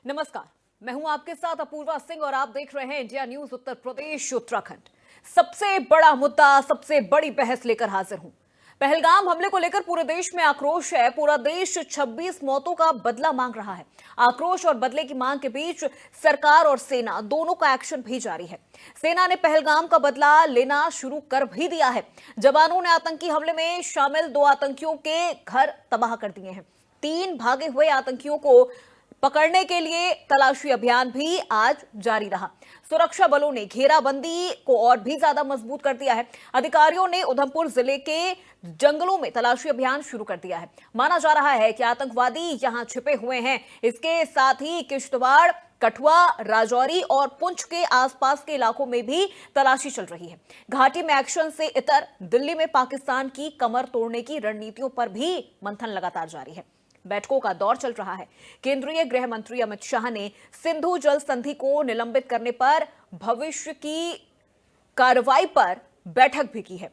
नमस्कार, मैं हूं आपके साथ अपूर्वा सिंह और आप देख रहे हैं इंडिया न्यूज उत्तर प्रदेश उत्तराखंड। सबसे बड़ा मुद्दा, सबसे बड़ी बहस लेकर हाजिर हूं। पहलगाम हमले को लेकर पूरे देश में आक्रोश है। पूरा देश 26 मौतों का बदला मांग रहा है। आक्रोश और बदले की मांग के बीच सरकार और सेना दोनों का एक्शन भी जारी है। सेना ने पहलगाम का बदला लेना शुरू कर भी दिया है। जवानों ने आतंकी हमले में शामिल 2 आतंकियों के घर तबाह कर दिए हैं। 3 भागे हुए आतंकियों को पकड़ने के लिए तलाशी अभियान भी आज जारी रहा। सुरक्षा बलों ने घेराबंदी को और भी ज्यादा मजबूत कर दिया है। अधिकारियों ने उधमपुर जिले के जंगलों में तलाशी अभियान शुरू कर दिया है। माना जा रहा है कि आतंकवादी यहां छिपे हुए हैं। इसके साथ ही किश्तवाड़, कठुआ, राजौरी और पुंछ के आसपास के इलाकों में भी तलाशी चल रही है। घाटी में एक्शन से इतर दिल्ली में पाकिस्तान की कमर तोड़ने की रणनीतियों पर भी मंथन लगातार जारी है। बैठकों का दौर चल रहा है। केंद्रीय गृह मंत्री अमित शाह ने सिंधु जल संधि को निलंबित करने पर भविष्य की कार्रवाई पर बैठक भी की है।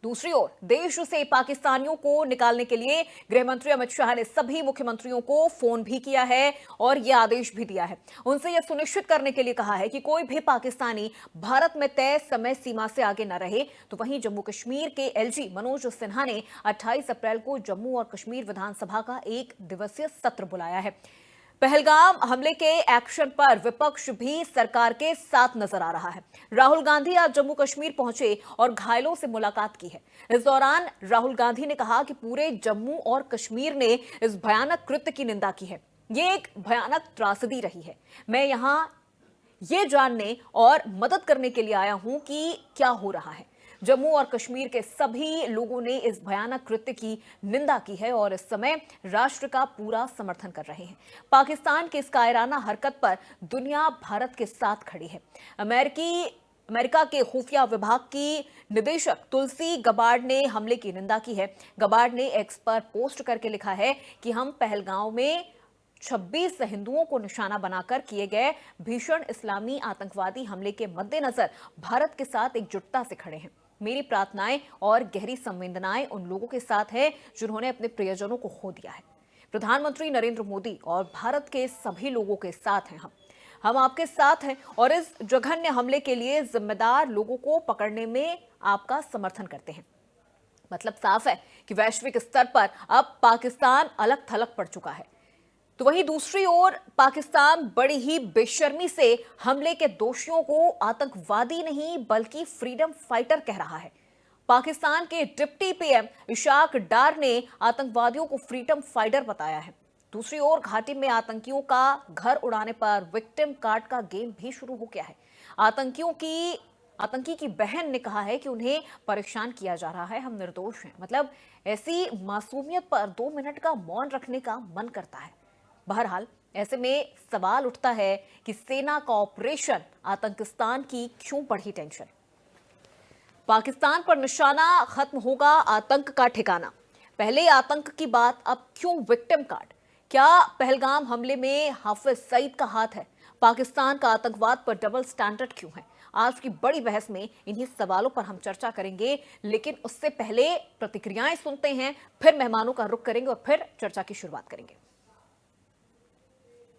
दूसरी ओर देश से पाकिस्तानियों को निकालने के लिए गृह मंत्री अमित शाह ने सभी मुख्यमंत्रियों को फोन भी किया है और यह आदेश भी दिया है। उनसे यह सुनिश्चित करने के लिए कहा है कि कोई भी पाकिस्तानी भारत में तय समय सीमा से आगे न रहे। तो वहीं जम्मू कश्मीर के एलजी मनोज सिन्हा ने 28 अप्रैल को जम्मू और कश्मीर विधानसभा का 1 दिवसीय सत्र बुलाया है। पहलगाम हमले के एक्शन पर विपक्ष भी सरकार के साथ नजर आ रहा है। राहुल गांधी आज जम्मू कश्मीर पहुंचे और घायलों से मुलाकात की है। इस दौरान राहुल गांधी ने कहा कि पूरे जम्मू और कश्मीर ने इस भयानक कृत्य की निंदा की है। ये एक भयानक त्रासदी रही है। मैं यहां ये जानने और मदद करने के लिए आया हूं कि क्या हो रहा है। जम्मू और कश्मीर के सभी लोगों ने इस भयानक कृत्य की निंदा की है और इस समय राष्ट्र का पूरा समर्थन कर रहे हैं। पाकिस्तान की इस कायराना हरकत पर दुनिया भारत के साथ खड़ी है। अमेरिका के खुफिया विभाग की निदेशक तुलसी गबार्ड ने हमले की निंदा की है। गबार्ड ने एक्स पर पोस्ट करके लिखा है कि हम पहलगाम में 26 हिंदुओं को निशाना बनाकर किए गए भीषण इस्लामी आतंकवादी हमले के मद्देनजर भारत के साथ एकजुटता से खड़े हैं। मेरी प्रार्थनाएं और गहरी संवेदनाएं उन लोगों के साथ है जिन्होंने अपने प्रियजनों को खो दिया है। प्रधानमंत्री नरेंद्र मोदी और भारत के सभी लोगों के साथ हैं। हम आपके साथ हैं और इस जघन्य हमले के लिए जिम्मेदार लोगों को पकड़ने में आपका समर्थन करते हैं। मतलब साफ है कि वैश्विक स्तर पर अब पाकिस्तान अलग थलग पड़ चुका है। तो वहीं दूसरी ओर पाकिस्तान बड़ी ही बेशर्मी से हमले के दोषियों को आतंकवादी नहीं बल्कि फ्रीडम फाइटर कह रहा है। पाकिस्तान के डिप्टी पीएम इशाक डार ने आतंकवादियों को फ्रीडम फाइटर बताया है। दूसरी ओर घाटी में आतंकियों का घर उड़ाने पर विक्टिम कार्ड का गेम भी शुरू हो गया है। आतंकी की बहन ने कहा है कि उन्हें परेशान किया जा रहा है, हम निर्दोष हैं। मतलब ऐसी मासूमियत पर 2 मिनट का मौन रखने का मन करता है। बहरहाल ऐसे में सवाल उठता है कि सेना का ऑपरेशन आतंकिस्तान की क्यों बढ़ी टेंशन। पाकिस्तान पर निशाना, खत्म होगा आतंक का ठिकाना। पहले आतंक की बात, अब क्यों विक्टिम कार्ड? क्या पहलगाम हमले में हाफिज सईद का हाथ है? पाकिस्तान का आतंकवाद पर डबल स्टैंडर्ड क्यों है? आज की बड़ी बहस में इन्हीं सवालों पर हम चर्चा करेंगे, लेकिन उससे पहले प्रतिक्रियाएं सुनते हैं, फिर मेहमानों का रुख करेंगे और फिर चर्चा की शुरुआत करेंगे।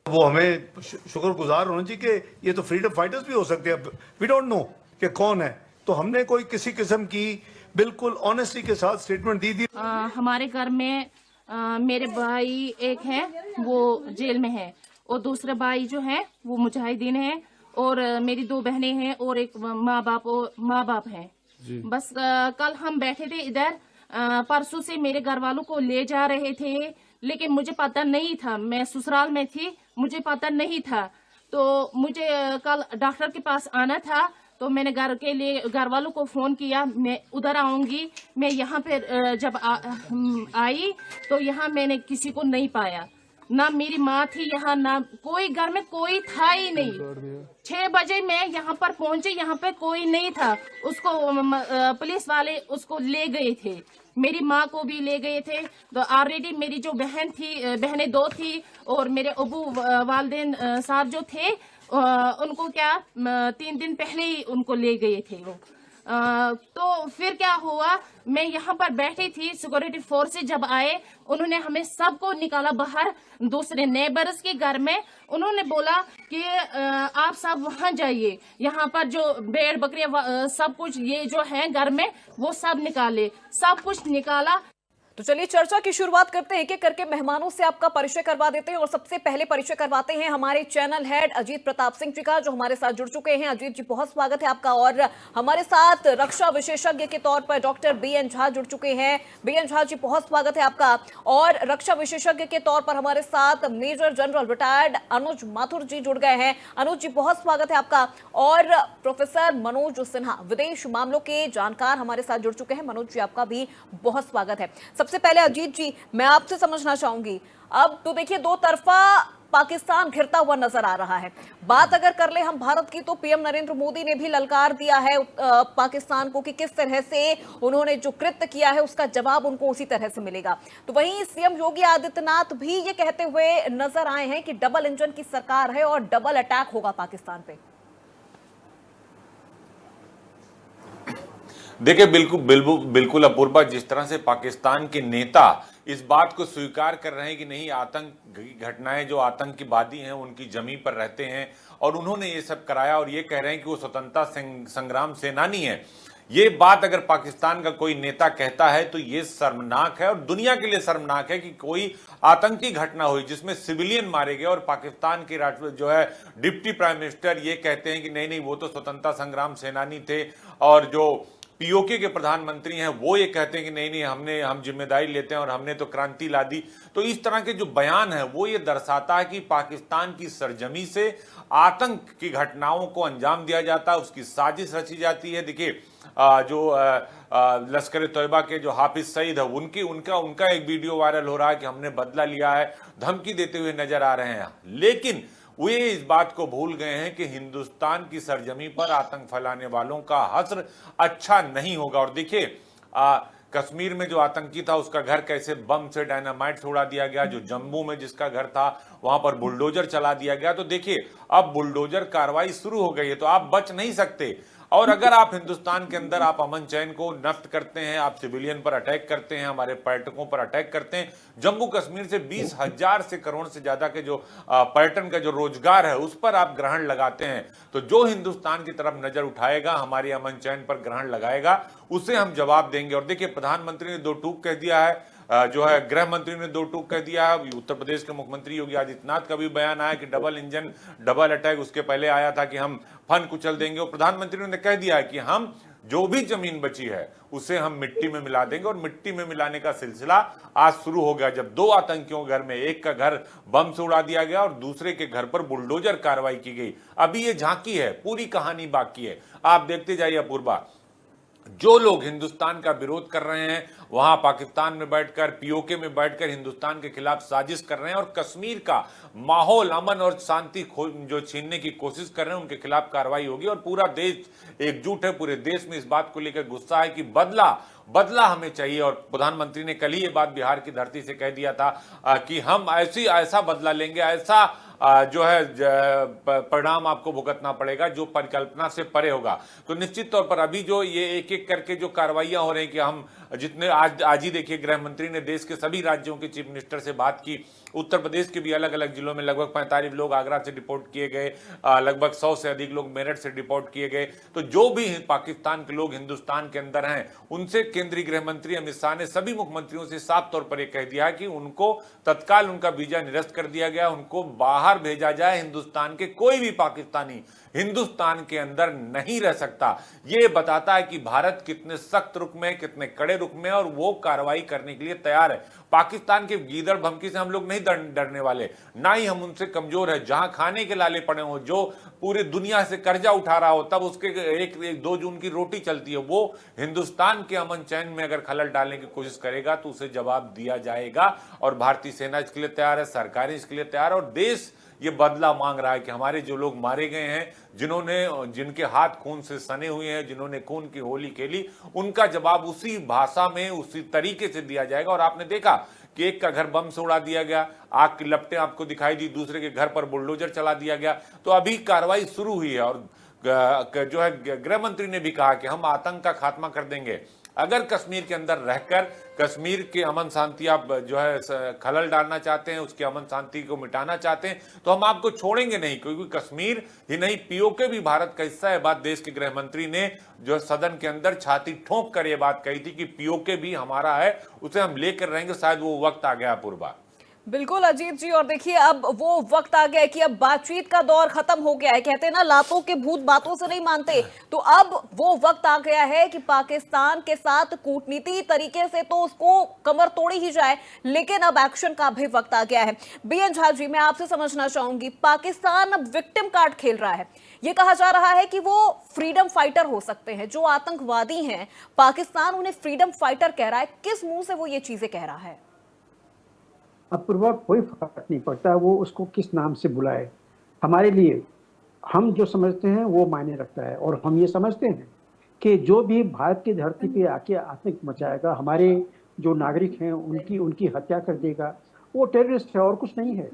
वो हमें शुक्रगुजार होना चाहिए कि ये तो फ्रीडम फाइटर्स भी हो सकते हैं। वी डोंट नो कि कौन है। तो हमने कोई किसी किस्म की बिल्कुल ऑनेस्टी के साथ स्टेटमेंट दी। हमारे घर में मेरे भाई एक है, वो जेल में है, और दूसरा भाई जो है वो मुजाहिदीन है, और मेरी 2 बहनें हैं और एक माँ बाप है। बस कल हम बैठे थे इधर, परसों से मेरे घर वालों को ले जा रहे थे, लेकिन मुझे पता नहीं था, मैं ससुराल में थी, मुझे पता नहीं था। तो मुझे कल डॉक्टर के पास आना था, तो मैंने घर वालों को फोन किया, मैं उधर आऊंगी। मैं यहाँ पे जब आई तो यहाँ मैंने किसी को नहीं पाया, ना मेरी माँ थी यहाँ, ना कोई घर में कोई था ही नहीं। 6 बजे मैं यहाँ पर पहुंची, यहाँ पे कोई नहीं था। उसको पुलिस वाले उसको ले गए थे, मेरी माँ को भी ले गए थे। तो ऑलरेडी मेरी जो बहनें 2 थी और मेरे अबू वालदेन साहब जो थे, उनको क्या 3 दिन पहले ही उनको ले गए थे वो। तो फिर क्या हुआ, मैं यहाँ पर बैठी थी, सिक्योरिटी फोर्सेस जब आए उन्होंने हमें सबको निकाला बाहर दूसरे नेबर्स के घर में। उन्होंने बोला कि आप सब वहां जाइए, यहाँ पर जो भेड़ बकरियां सब कुछ ये जो है घर में वो सब निकाले, सब कुछ निकाला। तो चलिए चर्चा की शुरुआत करते हैं, एक एक करके मेहमानों से आपका परिचय करवा देते हैं और सबसे पहले परिचय करवाते हैं हमारे चैनल हेड अजीत प्रताप सिंह जी का, जो हमारे साथ जुड़ चुके हैं। अजीत जी बहुत स्वागत है आपका। और हमारे साथ रक्षा विशेषज्ञ के तौर पर डॉक्टर बीएन झा जुड़ चुके हैं। बीएन झा जी बहुत स्वागत है आपका। और रक्षा विशेषज्ञ के तौर पर हमारे साथ मेजर जनरल रिटायर्ड अनुज माथुर जी जुड़ गए हैं। अनुज जी बहुत स्वागत है आपका। और प्रोफेसर मनोज सिन्हा विदेश मामलों के जानकार हमारे साथ जुड़ चुके हैं। मनोज जी आपका भी बहुत स्वागत है। सबसे पहले अजीत जी मैं आपसे समझना चाहूंगी, अब तो देखिए दो तरफा पाकिस्तान घिरता हुआ नजर आ रहा है। बात अगर कर ले हम भारत की, तो पीएम नरेंद्र मोदी ने भी ललकार दिया है पाकिस्तान को कि किस तरह से उन्होंने जो कृत्य किया है उसका जवाब उनको उसी तरह से मिलेगा। तो वहीं सीएम योगी आदित्यनाथ भी ये कहते हुए नजर आए हैं कि डबल इंजन की सरकार है और डबल अटैक होगा पाकिस्तान पे। देखिए बिल्कुल अपूर्वा, जिस तरह से पाकिस्तान के नेता इस बात को स्वीकार कर रहे हैं कि नहीं, आतंक की घटनाएं जो आतंकवादी हैं उनकी जमीन पर रहते हैं और उन्होंने ये सब कराया, और ये कह रहे हैं कि वो स्वतंत्रता संग्राम सेनानी है। ये बात अगर पाकिस्तान का कोई नेता कहता है तो ये शर्मनाक है और दुनिया के लिए शर्मनाक है कि कोई आतंकी घटना हुई जिसमें सिविलियन मारे गए और पाकिस्तान के जो है डिप्टी प्राइम मिनिस्टर ये कहते हैं कि नहीं वो तो स्वतंत्रता संग्राम सेनानी थे, और जो पीओके के प्रधानमंत्री हैं वो ये कहते हैं कि नहीं हम जिम्मेदारी लेते हैं और हमने तो क्रांति ला दी। तो इस तरह के जो बयान है वो ये दर्शाता है कि पाकिस्तान की सरजमी से आतंक की घटनाओं को अंजाम दिया जाता है, उसकी साजिश रची जाती है। देखिए जो लश्कर तोयबा के जो हाफिज सईद है उनका एक वीडियो वायरल हो रहा है कि हमने बदला लिया है, धमकी देते हुए नजर आ रहे हैं। लेकिन वे इस बात को भूल गए हैं कि हिंदुस्तान की सरजमी पर आतंक फैलाने वालों का हश्र अच्छा नहीं होगा। और देखिए कश्मीर में जो आतंकी था उसका घर कैसे बम से डायनामाइट छोड़ा दिया गया, जो जम्मू में जिसका घर था वहां पर बुलडोजर चला दिया गया। तो देखिए अब बुलडोजर कार्रवाई शुरू हो गई है, तो आप बच नहीं सकते। और अगर आप हिंदुस्तान के अंदर आप अमन चैन को नष्ट करते हैं, आप सिविलियन पर अटैक करते हैं, हमारे पर्यटकों पर अटैक करते हैं, जम्मू कश्मीर से 20,000 से करोड़ से ज्यादा के जो पर्यटन का जो रोजगार है उस पर आप ग्रहण लगाते हैं, तो जो हिंदुस्तान की तरफ नजर उठाएगा, हमारी अमन चैन पर ग्रहण लगाएगा, उसे हम जवाब देंगे। और देखिए प्रधानमंत्री ने दो टूक कह दिया है, जो है गृह मंत्री ने दो टूक कह दिया है। उत्तर प्रदेश के मुख्यमंत्री योगी आदित्यनाथ का भी बयान आया कि डबल इंजन डबल अटैक, उसके पहले आया था कि हम फन कुचल देंगे। और प्रधानमंत्री ने कह दिया है कि हम जो भी जमीन बची है उसे हम मिट्टी में मिला देंगे। और मिट्टी में मिलाने का सिलसिला आज शुरू हो गया, जब दो आतंकियों के घर में एक का घर बम से उड़ा दिया गया और दूसरे के घर पर बुलडोजर कार्रवाई की गई। अभी ये झांकी है, पूरी कहानी बाकी है, आप देखते जाइए अपूर्वा। जो लोग हिंदुस्तान का विरोध कर रहे हैं वहां पाकिस्तान में बैठकर, पीओके में बैठकर हिंदुस्तान के खिलाफ साजिश कर रहे हैं और कश्मीर का माहौल, अमन और शांति जो छीनने की कोशिश कर रहे हैं, उनके खिलाफ कार्रवाई होगी। और पूरा देश एकजुट है, पूरे देश में इस बात को लेकर गुस्सा है कि बदला हमें चाहिए। और प्रधानमंत्री ने कल ही ये बात बिहार की धरती से कह दिया था कि हम ऐसा बदला लेंगे, ऐसा जो है परिणाम आपको भुगतना पड़ेगा जो परिकल्पना से परे होगा। तो निश्चित तौर पर अभी जो ये एक एक करके जो कार्रवाइयां हो रही हैं कि हम जितने आज ही देखिए गृह मंत्री ने देश के सभी राज्यों के चीफ मिनिस्टर से बात की। उत्तर प्रदेश के भी अलग अलग जिलों में लगभग 45 लोग आगरा से डिपोर्ट किए गए, लगभग 100 से अधिक लोग मेरठ से डिपोर्ट किए गए। तो जो भी पाकिस्तान के लोग हिंदुस्तान के अंदर हैं उनसे केंद्रीय गृह मंत्री अमित शाह ने सभी मुख्यमंत्रियों से साफ तौर पर यह कह दिया कि उनको तत्काल उनका वीजा निरस्त कर दिया गया, उनको बाहर भेजा जाए। हिंदुस्तान के कोई भी पाकिस्तानी हिंदुस्तान के अंदर नहीं रह सकता। यह बताता है कि भारत कितने सख्त रुख में, कितने कड़े रुख में, और वो कार्रवाई करने के लिए तैयार है। पाकिस्तान के गीदड़ भमकी से हम लोग नहीं डरने वाले, ना ही हम उनसे कमजोर है। जहां खाने के लाले पड़े हो, जो पूरी दुनिया से कर्जा उठा रहा हो, तब उसके 1-2 जून की रोटी चलती है, वो हिंदुस्तान के अमन चैन में अगर खलल डालने की कोशिश करेगा तो उसे जवाब दिया जाएगा। और भारतीय सेना इसके लिए तैयार है, सरकार इसके लिए तैयार है, और देश ये बदला मांग रहा है कि हमारे जो लोग मारे गए हैं, जिनके हाथ खून से सने हुए हैं, जिन्होंने खून की होली खेली, उनका जवाब उसी भाषा में, उसी तरीके से दिया जाएगा। और आपने देखा कि एक का घर बम से उड़ा दिया गया, आग की लपटें आपको दिखाई दी, दूसरे के घर पर बुलडोजर चला दिया गया। तो अभी कार्रवाई शुरू हुई है और जो है गृह मंत्री ने भी कहा कि हम आतंक का खात्मा कर देंगे। अगर कश्मीर के अंदर रहकर कश्मीर के अमन शांति आप जो है खलल डालना चाहते हैं, उसके अमन शांति को मिटाना चाहते हैं, तो हम आपको छोड़ेंगे नहीं, क्योंकि कश्मीर ही नहीं पीओके भी भारत का हिस्सा है। बात देश के गृह मंत्री ने जो सदन के अंदर छाती ठोंक कर यह बात कही थी कि पीओके भी हमारा है, उसे हम लेकर रहेंगे। शायद वो वक्त आ गया पूर्वा। बिल्कुल अजीत जी, और देखिए अब वो वक्त आ गया है कि अब बातचीत का दौर खत्म हो गया है। कहते हैं ना, लातों के भूत बातों से नहीं मानते, तो अब वो वक्त आ गया है कि पाकिस्तान के साथ कूटनीति तरीके से तो उसको कमर तोड़ी ही जाए, लेकिन अब एक्शन का भी वक्त आ गया है। बीएन झा जी, मैं आपसे समझना चाहूंगी, पाकिस्तान अब विक्टिम कार्ड खेल रहा है। ये कहा जा रहा है कि वो फ्रीडम फाइटर हो सकते हैं, जो आतंकवादी हैं पाकिस्तान उन्हें फ्रीडम फाइटर कह रहा है। किस मुंह से वो ये चीजें कह रहा है? अपूर्वा, कोई फर्क नहीं पड़ता वो उसको किस नाम से बुलाए। हमारे लिए हम जो समझते हैं वो मायने रखता है, और हम ये समझते हैं कि जो भी भारत की धरती पे आके आतंक मचाएगा, हमारे जो नागरिक हैं उनकी हत्या कर देगा, वो टेररिस्ट है और कुछ नहीं है।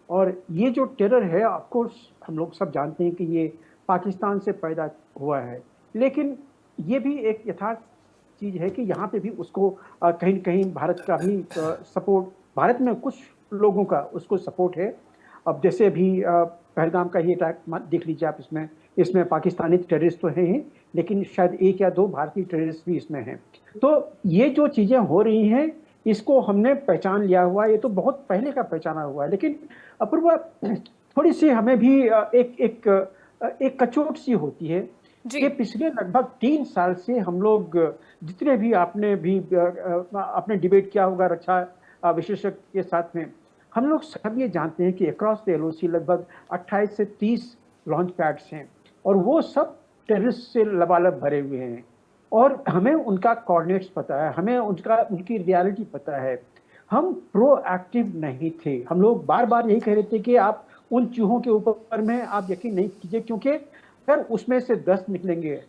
और ये जो टेरर है, ऑफ कोर्स हम लोग सब जानते हैं कि ये पाकिस्तान से पैदा हुआ है, लेकिन ये भी एक यथार्थ चीज़ है कि यहाँ पे भी उसको कहीं न कहीं भारत का भी सपोर्ट, भारत में कुछ लोगों का उसको सपोर्ट है। अब जैसे अभी पहलगाम का ये अटैक देख लीजिए आप, इसमें पाकिस्तानी टेररिस्ट तो हैं ही, लेकिन शायद 1 या 2 भारतीय टेररिस्ट भी इसमें हैं। तो ये जो चीज़ें हो रही हैं, इसको हमने पहचान लिया हुआ है, ये तो बहुत पहले का पहचाना हुआ है। लेकिन अपूर्वा, थोड़ी सी हमें भी एक कचोट सी होती है कि पिछले लगभग 3 साल से हम लोग, जितने भी आपने डिबेट किया होगा रक्षा विशेषज्ञ के साथ में, हम लोग सब ये जानते हैं कि अक्रॉस द एलओसी लगभग 28 से 30 लॉन्च पैड्स हैं, और वो सब टेररिस्ट से लबालब भरे हुए हैं, और हमें उनका कोऑर्डिनेट्स पता है, हमें उनकी रियलिटी पता है। हम प्रोएक्टिव नहीं थे। हम लोग बार बार यही कह रहे थे कि आप उन चूहों के ऊपर में आप यकीन नहीं कीजिए, क्योंकि अगर उसमें से 10 निकलेंगे,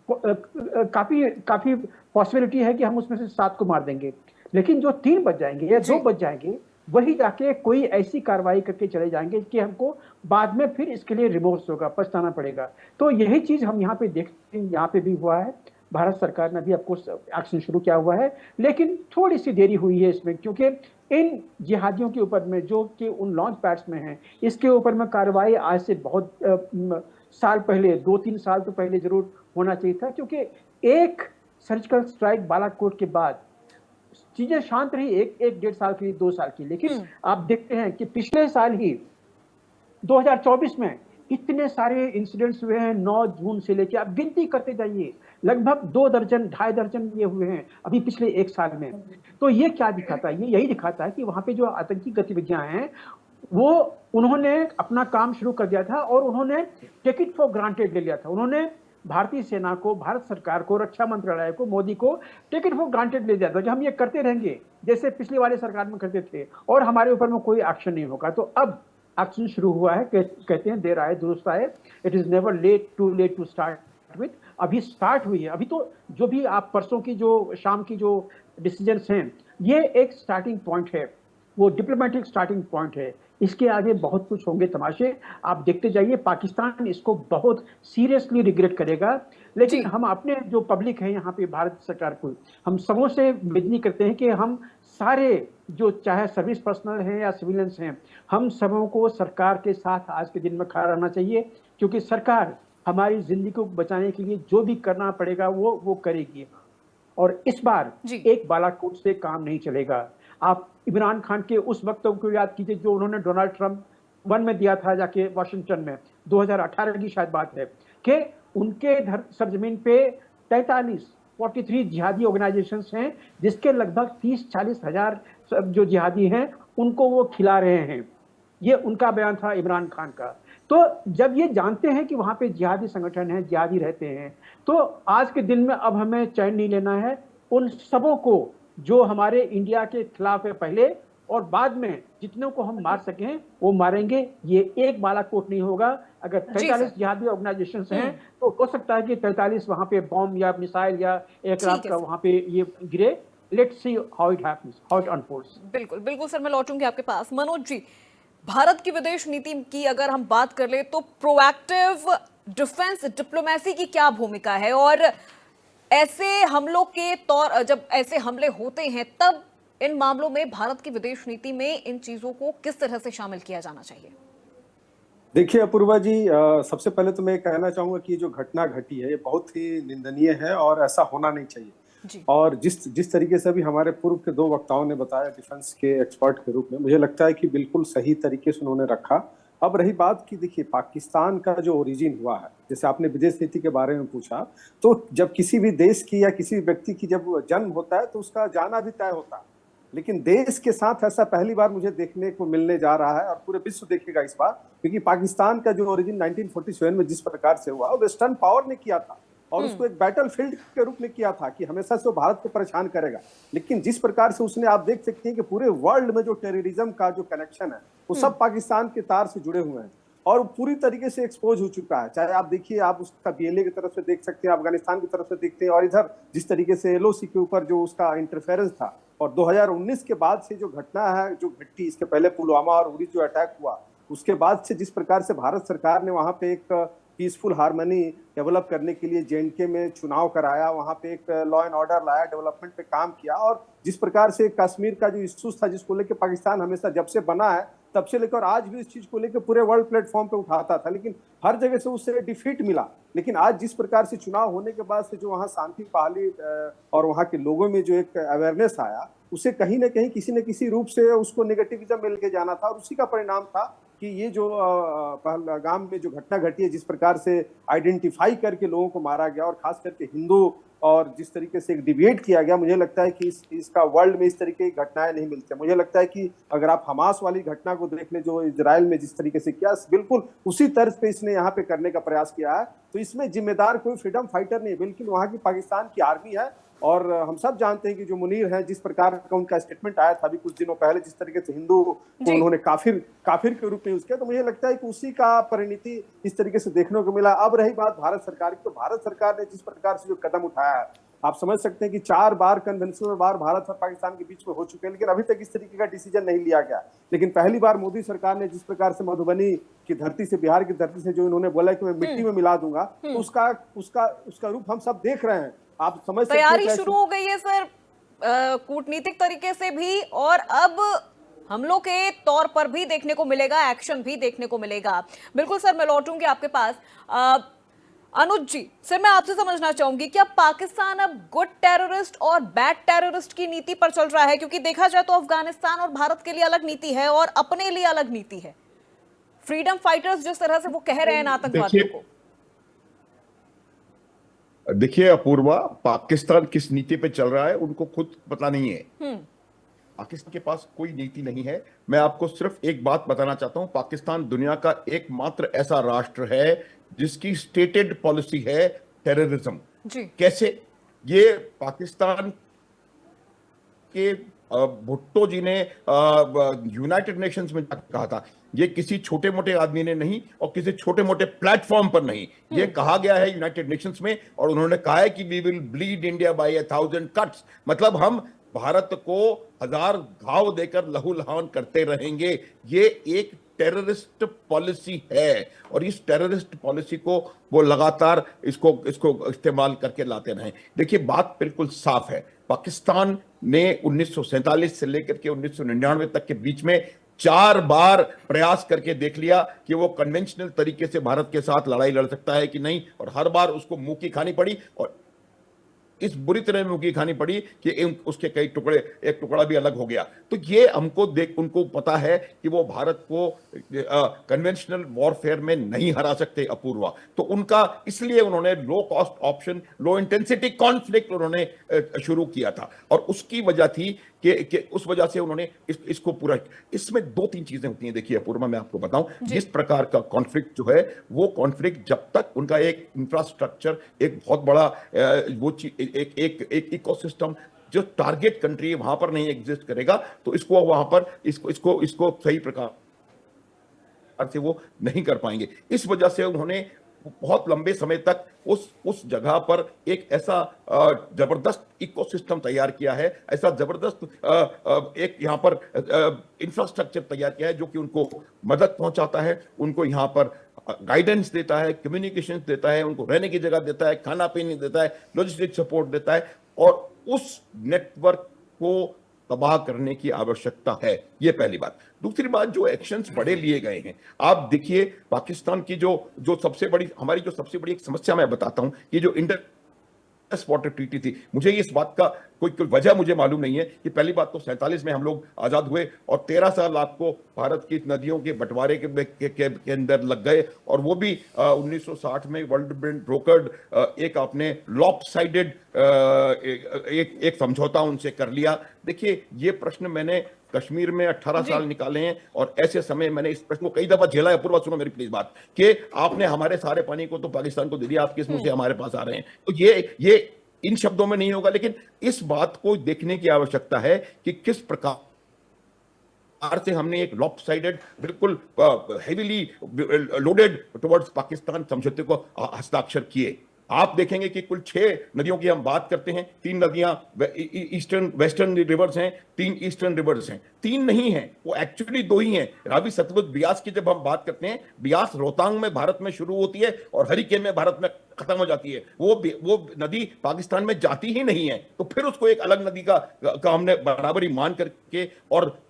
काफ़ी पॉसिबिलिटी है कि हम उसमें से 7 को मार देंगे, लेकिन जो 3 बच जाएंगे या 2 बच जाएंगे, वही जाके कोई ऐसी कार्रवाई करके चले जाएंगे कि हमको बाद में फिर इसके लिए रिमोर्स होगा, पछताना पड़ेगा। तो यही चीज़ हम यहाँ पे देखते हैं, यहाँ पे भी हुआ है। भारत सरकार ने भी ऑफकोर्स एक्शन शुरू किया हुआ है, लेकिन थोड़ी सी देरी हुई है इसमें, क्योंकि इन जिहादियों के ऊपर में जो कि उन लॉन्च पैड्स में हैं, इसके ऊपर में कार्रवाई आज से बहुत साल पहले, 2-3 साल तो पहले जरूर होना चाहिए था, क्योंकि एक सर्जिकल स्ट्राइक बालाकोट के बाद चीजें शांत रही 1-1.5 साल की, 2 साल की। लेकिन आप देखते हैं कि पिछले साल ही 2024 में इतने सारे इंसिडेंट्स हुए हैं। 9 जून से लेकर आप गिनती करते जाइए, लगभग 2 दर्जन 2.5 दर्जन ये हुए हैं अभी पिछले 1 साल में। तो ये क्या दिखाता है? ये यही दिखाता है कि वहां पे जो आतंकी गतिविधियां हैं, वो उन्होंने अपना काम शुरू कर दिया था, और उन्होंने टेक इट फॉर ग्रांटेड ले लिया था। उन्होंने भारतीय सेना को, भारत सरकार को, रक्षा मंत्रालय को, मोदी को टेक इट फॉर ग्रांटेड ले दिया था कि हम ये करते रहेंगे जैसे पिछली वाले सरकार में करते थे, और हमारे ऊपर में कोई एक्शन नहीं होगा। तो अब एक्शन शुरू हुआ है। कहते हैं देर आए दुरुस्त आए, it is never too late to start with. अभी स्टार्ट हुई है। अभी तो जो भी आप परसों की जो शाम की जो डिसीजंस हैं, ये एक स्टार्टिंग पॉइंट है, वो डिप्लोमेटिक स्टार्टिंग पॉइंट है। इसके आगे बहुत कुछ होंगे तमाशे, आप देखते जाइए। पाकिस्तान इसको बहुत सीरियसली रिग्रेट करेगा, लेकिन हम अपने जो पब्लिक है यहाँ पे, भारत सरकार को हम सबों से विनती करते हैं कि हम सारे जो चाहे सर्विस पर्सनल हैं या सिविलियंस हैं, हम सबों को सरकार के साथ आज के दिन में खड़ा रहना चाहिए, क्योंकि सरकार हमारी जिंदगी को बचाने के लिए जो भी करना पड़ेगा वो करेगी। और इस बार एक बालाकोट से काम नहीं चलेगा। आप इमरान खान के उस वक्त को याद कीजिए जो उन्होंने डोनाल्ड ट्रंप 1 में दिया था जाके वाशिंगटन में, 2018 की शायद बात है, कि उनके सरजमीन पे 43 जिहादी ऑर्गेनाइजेशंस हैं, जिसके लगभग 30-40 हजार जो जिहादी हैं उनको वो खिला रहे हैं। ये उनका बयान था इमरान खान का। तो जब ये जानते हैं कि वहाँ पे जिहादी संगठन है, जिहादी रहते हैं, तो आज के दिन में अब हमें चैन नहीं लेना है। उन सबों को जो हमारे इंडिया के खिलाफ है पहले, और बाद में जितनों को हम मार सकें वो मारेंगे। ये एक बालाकोट नहीं होगा। अगर 43 जिहादी ऑर्गेनाइजेशन हैं तो हो सकता है कि 43 वहां पे बॉम्ब या मिसाइल या एयरक्राफ्ट का वहां पे ये गिरे। Let's see how it happens, how it unfolds. बिल्कुल सर, मैं लौटूंगी आपके पास। मनोज जी, भारत की विदेश नीति की अगर हम बात कर ले तो प्रोएक्टिव डिफेंस डिप्लोमेसी की क्या भूमिका है, और ऐसे हमलों के जब ऐसे हमले होते हैं तब इन मामलों में भारत की विदेश नीति में इन चीजों को किस तरह से शामिल किया जाना चाहिए? देखिए अपूर्वा जी, सबसे पहले तो मैं कहना चाहूंगा कि जो घटना घटी है ये बहुत ही निंदनीय है और ऐसा होना नहीं चाहिए जी। और जिस तरीके से भी हमारे पूर्व के दो वक्ताओं ने बताया डिफेंस के एक्सपर्ट के रूप में, मुझे लगता है कि बिल्कुल सही तरीके से उन्होंने रखा। अब रही बात कि देखिए पाकिस्तान का जो ओरिजिन हुआ है, जैसे आपने विदेश नीति के बारे में पूछा, तो जब किसी भी देश की या किसी भी व्यक्ति की जब जन्म होता है तो उसका जाना भी तय होता है, लेकिन देश के साथ ऐसा पहली बार मुझे देखने को मिलने जा रहा है और पूरे विश्व देखेगा इस बार, क्योंकि पाकिस्तान का जो ओरिजिन 1947 में जिस प्रकार से हुआ वेस्टर्न पावर ने किया था और उसको एक बैटल फील्ड के रूप में किया था कि हमेशा से वो भारत को परेशान करेगा, लेकिन जिस प्रकार से उसने, आप देख सकते हैं कि पूरे वर्ल्ड में जो टेररिज्म का जो कनेक्शन है वो सब पाकिस्तान के तार से जुड़े हुए हैं और पूरी तरीके से एक्सपोज हो चुका है। चाहे आप देखिए, आप उसका बीएलए की तरफ से देख सकते हैं, अफगानिस्तान की तरफ से देखते हैं और इधर जिस तरीके से एलओसी के ऊपर जो उसका इंटरफेरेंस था, और 2019 के बाद से जो घटना है जो घटी, इसके पहले पुलवामा और उरी जो अटैक हुआ, उसके बाद से जिस प्रकार से भारत सरकार ने वहां पे एक पीसफुल हार्मनी डेवलप करने के लिए जेएनके में चुनाव कराया, वहां पे एक लॉ एंड ऑर्डर लाया, डेवलपमेंट पे काम किया, और जिस प्रकार से कश्मीर का जो इश्यूज था जिसको लेकर पाकिस्तान हमेशा जब से बना है तब से लेकर आज भी इस चीज को लेकर पूरे वर्ल्ड प्लेटफॉर्म पे उठाता था, लेकिन हर जगह से उससे डिफीट मिला। लेकिन आज जिस प्रकार से चुनाव होने के बाद से जो वहाँ शांति बहाली और वहाँ के लोगों में जो एक अवेयरनेस आया, उसे कहीं ना कहीं किसी न किसी रूप से उसको नेगेटिविज्म मिल के जाना था और उसी का परिणाम था कि ये जो पहलगाम में जो घटना घटी है, जिस प्रकार से आइडेंटिफाई करके लोगों को मारा गया और खास करके हिंदू, और जिस तरीके से एक डिबेट किया गया, मुझे लगता है कि इसका वर्ल्ड में इस तरीके की घटनाएं नहीं मिलती। मुझे लगता है कि अगर आप हमास वाली घटना को देख लें जो इजराइल में जिस तरीके से किया, बिल्कुल उसी तर्ज पे इसने यहाँ पे करने का प्रयास किया है। तो इसमें जिम्मेदार कोई फ्रीडम फाइटर नहीं, बिल्कुल वहाँ की पाकिस्तान की आर्मी है। और हम सब जानते हैं कि जो मुनीर है, जिस प्रकार का उनका स्टेटमेंट आया था अभी कुछ दिनों पहले, जिस तरीके से हिंदू को उन्होंने काफिर के रूप में यूज किया, तो मुझे लगता है कि उसी का परिणति इस तरीके से देखने को मिला। अब रही बात भारत सरकार की, तो भारत सरकार ने जिस प्रकार से जो कदम उठाया है, आप समझ सकते हैं कि 4 बार कन्वेंशनल वार भारत और पाकिस्तान के बीच में हो चुके हैं, लेकिन अभी तक इस तरीके का डिसीजन नहीं लिया गया। लेकिन पहली बार मोदी सरकार ने जिस प्रकार से मधुबनी की धरती से, बिहार की धरती से जो इन्होंने बोला कि मैं मिट्टी में मिला दूंगा, तो उसका रूप हम सब देख रहे हैं। आप समझ सकते हैं तैयारी शुरू हो गई है सर, कूटनीतिक तरीके से भी, और अब हमलों के तौर पर भी देखने को मिलेगा, एक्शन भी देखने को मिलेगा। बिल्कुल सर, मैं लौटूंगी आपके पास। अनुज जी, सर मैं आपसे समझना चाहूंगी, क्या पाकिस्तान अब गुड टेररिस्ट और बैड टेररिस्ट की नीति पर चल रहा है? क्योंकि देखा जाए तो अफगानिस्तान और भारत के लिए अलग नीति है और अपने लिए अलग नीति है। फ्रीडम फाइटर्स जिस तरह से वो कह रहे हैं आतंकवादियों को, देखिए अपूर्वा, पाकिस्तान किस नीति पे चल रहा है उनको खुद पता नहीं है। पाकिस्तान के पास कोई नीति नहीं है। मैं आपको सिर्फ एक बात बताना चाहता हूं, पाकिस्तान दुनिया का एकमात्र ऐसा राष्ट्र है जिसकी स्टेटेड पॉलिसी है टेररिज्म। कैसे? ये पाकिस्तान के भुट्टो जी ने यूनाइटेड नेशंस में कहा था, ये किसी छोटे मोटे आदमी ने नहीं और किसी छोटे मोटे प्लेटफॉर्म पर नहीं, ये कहा गया है यूनाइटेड नेशंस में, और उन्होंने कहा है कि we will bleed India by 1000 cuts. मतलब हम भारत को 1000 घाव देकर लहूलुहान करते रहेंगे। ये एक टेररिस्ट पॉलिसी है और इस टेररिस्ट पॉलिसी को वो लगातार इसको इस्तेमाल करके लाते रहे। देखिए बात बिल्कुल साफ है, पाकिस्तान ने 1947 से लेकर के 1999 तक के बीच में 4 बार प्रयास करके देख लिया कि वो कन्वेंशनल तरीके से भारत के साथ लड़ाई लड़ सकता है कि नहीं, और हर बार उसको मुंह की खानी पड़ी, और इस बुरी तरह मुंह की खानी पड़ी कि उसके कई टुकड़े, एक टुकड़ा भी अलग हो गया। तो ये हमको उनको पता है कि वो भारत को कन्वेंशनल वॉरफेयर में नहीं हरा सकते अपूर्वा। तो उनका, इसलिए उन्होंने low cost option, low intensity conflict उन्होंने शुरू किया था, और उसकी वजह थी कि उस वजह से उन्होंने इसको पूरा, इसमें 2-3 चीजें होती हैं। देखिए अपूर्वा, मैं आपको बताऊं, जिस प्रकार का कॉन्फ्लिक्ट जो है, वो कॉन्फ्लिक्ट जब तक उनका एक इंफ्रास्ट्रक्चर, एक बहुत बड़ा वो एक इकोसिस्टम जो टारगेट कंट्री वहां पर नहीं एग्जिस्ट करेगा, तो इसको वहां पर इसको सही प्रकार से वो नहीं कर पाएंगे। इस वजह से उन्होंने बहुत लंबे समय तक उस जगह पर एक ऐसा जबरदस्त इकोसिस्टम तैयार किया है, ऐसा जबरदस्त एक यहाँ पर इंफ्रास्ट्रक्चर तैयार किया है जो कि उनको मदद पहुंचाता है, उनको यहाँ पर गाइडेंस देता है, कम्युनिकेशन देता है, उनको रहने की जगह देता है, खाना पीने देता है, लॉजिस्टिक सपोर्ट देता है, और उस नेटवर्क को तबाह करने की आवश्यकता है। ये पहली बात। दूसरी बात, जो एक्शंस बड़े लिए गए हैं, आप देखिए पाकिस्तान की जो सबसे बड़ी हमारी जो सबसे बड़ी एक समस्या मैं बताता हूं, कि जो इंटर वाटर ट्रीटी थी, मुझे इस बात का कोई वजह मुझे मालूम नहीं है कि पहली बात तो 47 में हम लोग आजाद हुए और 13 साल आपको भारत की नदियों के बंटवारे के अंदर लग गए, और वो भी 1960 में वर्ल्ड बैंक ब्रोकर्ड एक आपने लॉपसाइडेड एक समझौता उनसे कर लिया। देखिए, ये प्रश्न मैंने कश्मीर में 18 साल निकाले हैं, और ऐसे समय मैंने इस प्रश्न को कई दफा झेला है। पूर्वा, सुनो मेरी प्लीज बात, कि आपने हमारे सारे पानी को तो पाकिस्तान को दे दिया, आप किस मुंह से हमारे पास आ रहे हैं? तो ये इन शब्दों में नहीं होगा, लेकिन इस बात को देखने की आवश्यकता है कि किस प्रकार से हमने एक लॉपसाइडेड, बिल्कुल हेवीली लोडेड टुवर्ड्स पाकिस्तान समझौते को हस्ताक्षर किए। आप देखेंगे कि कुल 6 नदियों की हम बात करते हैं, 3 नदियां ईस्टर्न वेस्टर्न रिवर्स हैं, 3 ईस्टर्न रिवर्स हैं, 3 नहीं हैं, वो एक्चुअली 2 ही हैं। रावी, सतलुज, ब्यास की जब हम बात करते हैं, ब्यास रोहतांग में भारत में शुरू होती है और हरिकेन में भारत में खत्म हो जाती है। वो नदी पाकिस्तान में जाती ही नहीं है, तो फिर उसको एक अलग नदी का हमने बराबरी मान करके, और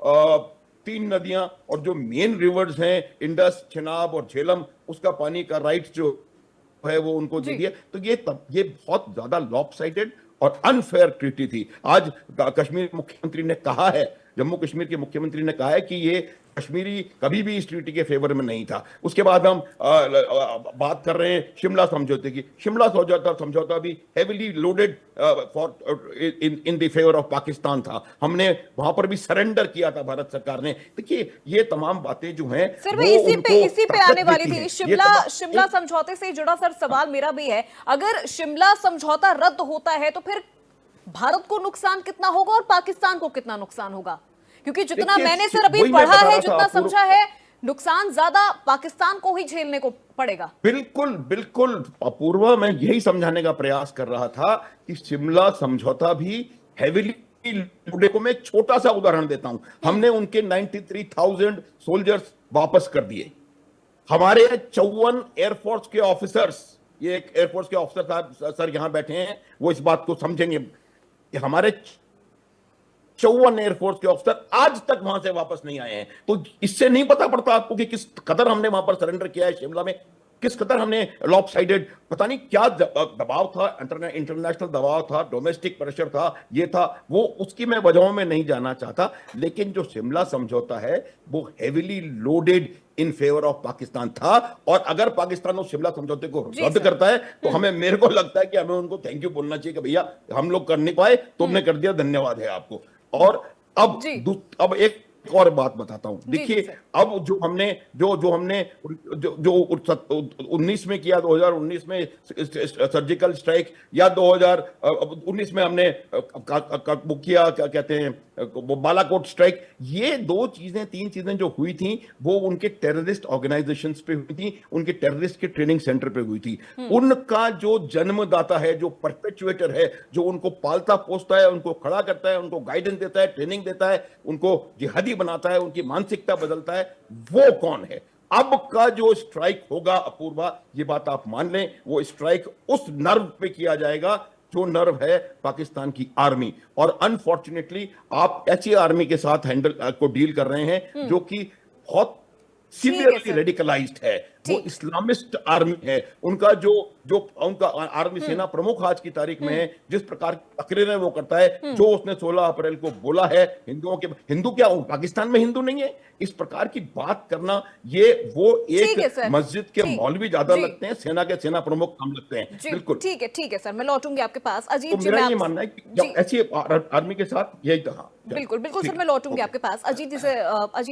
3 नदियां और जो मेन रिवर्स हैं इंडस, चेनाब और झेलम, उसका पानी का राइट जो है वो उनको दे दिया। तो ये बहुत ज्यादा लॉपसाइडेड और अनफेयर ट्रीटी थी। आज कश्मीर मुख्यमंत्री ने कहा है, जम्मू कश्मीर के मुख्यमंत्री ने कहा है कि ये कश्मीरी कभी भी इस ट्रीटी के फेवर में नहीं था। उसके बाद हम बात कर रहे हैं शिमला समझौते की। शिमला समझौता भी heavily loaded for in the favour of Pakistan था। हमने वहां पर भी सरेंडर किया था भारत सरकार ने। देखिए, ये तमाम बातें जो हैं, सर मैं इसी पे आने वाली थी। शिमला समझौते से जुड़ा सर सवाल मेरा भी है, अगर शिमला समझौता रद्द होता है तो फिर भारत को नुकसान कितना होगा और पाकिस्तान को कितना नुकसान होगा? क्योंकि जितना मैंने सर अभी पढ़ा है, जितना समझा है, नुकसान ज्यादा पाकिस्तान को ही झेलने को पड़ेगा। बिल्कुल बिल्कुल अपूर्वा, मैं यही समझाने का प्रयास कर रहा था कि शिमला समझौता भी हेवीली लोडेड को मैं एक छोटा सा उदाहरण देता हूं। हमने उनके 93,000 सोल्जर्स वापस कर दिए। हमारे 54 एयरफोर्स के ऑफिसर्स, ये एक एयरफोर्स के ऑफिसर साहब सर यहां बैठे हैं, वो इस बात को समझेंगे कि हमारे 54 एयरफोर्स के ऑफिसर आज तक वहां से वापस नहीं आए हैं। तो इससे नहीं पता पड़ता आपको कि किस कदर हमने वहां पर सरेंडर किया है शिमला में, किस कदर हमने लॉपसाइडेड, पता नहीं क्या दबाव था, इंटरनेशनल दबाव था, डोमेस्टिक प्रेशर था, ये था वो, उसकी मैं वजहों में नहीं जाना चाहता। लेकिन जो शिमला समझौता है वो heavily loaded in favour of Pakistan था, और अगर पाकिस्तान उस शिमला समझौते को रद्द करता है तो मेरे को लगता है कि हमें उनको थैंक यू बोलना चाहिए कि भैया हम लोग कर नहीं पाए, तुमने कर दिया, धन्यवाद है आपको। और अब एक और बात बताता हूं। देखिए, अब जो हमने 19 में किया, 2019 में सर्जिकल स्ट्राइक, या 2019 में हमने वो किया, क्या कहते हैं, बालाकोट स्ट्राइक, ये 3 चीजें जो हुई थी वो उनके टेररिस्ट ऑर्गेनाइजेशंस पे हुई थी, उनके टेररिस्ट के ट्रेनिंग सेंटर पे हुई थी। उनका जो जन्मदाता है, जो परपेचुएटर है, जो उनको पालता पोसता है, उनको खड़ा करता है, उनको गाइडेंस देता है, ट्रेनिंग देता है, उनको जिहादी बनाता है, उनकी मानसिकता बदलता है, वो कौन है? अब का जो स्ट्राइक होगा अपूर्वा, ये बात आप मान लें, वो स्ट्राइक उस नर्व पे किया जाएगा जो नर्व है पाकिस्तान की आर्मी। और अनफॉर्चुनेटली आप ऐसी आर्मी के साथ को डील कर रहे हैं जो कि बहुत सीवियरली रेडिकलाइज्ड है, वो इस्लामिस्ट आर्मी है। उनका उनका आर्मी सेना प्रमुख आज की तारीख में है, जिस प्रकार की तकरीरें वो करता है, जो उसने 16 अप्रैल को बोला है, हिंदू क्या पाकिस्तान में हिंदू नहीं है, इस प्रकार की बात करना, ये वो एक मस्जिद के मौलवी ज्यादा लगते हैं, सेना के सेना प्रमुख कम लगते हैं। बिल्कुल ठीक है सर, मैं लौटूंगी आपके पास। अजीत जी, मेरा ये मानना है कि ऐसी आर्मी के साथ यही था। बिल्कुल सर, मैं लौटूंगी आपके पास। अजीत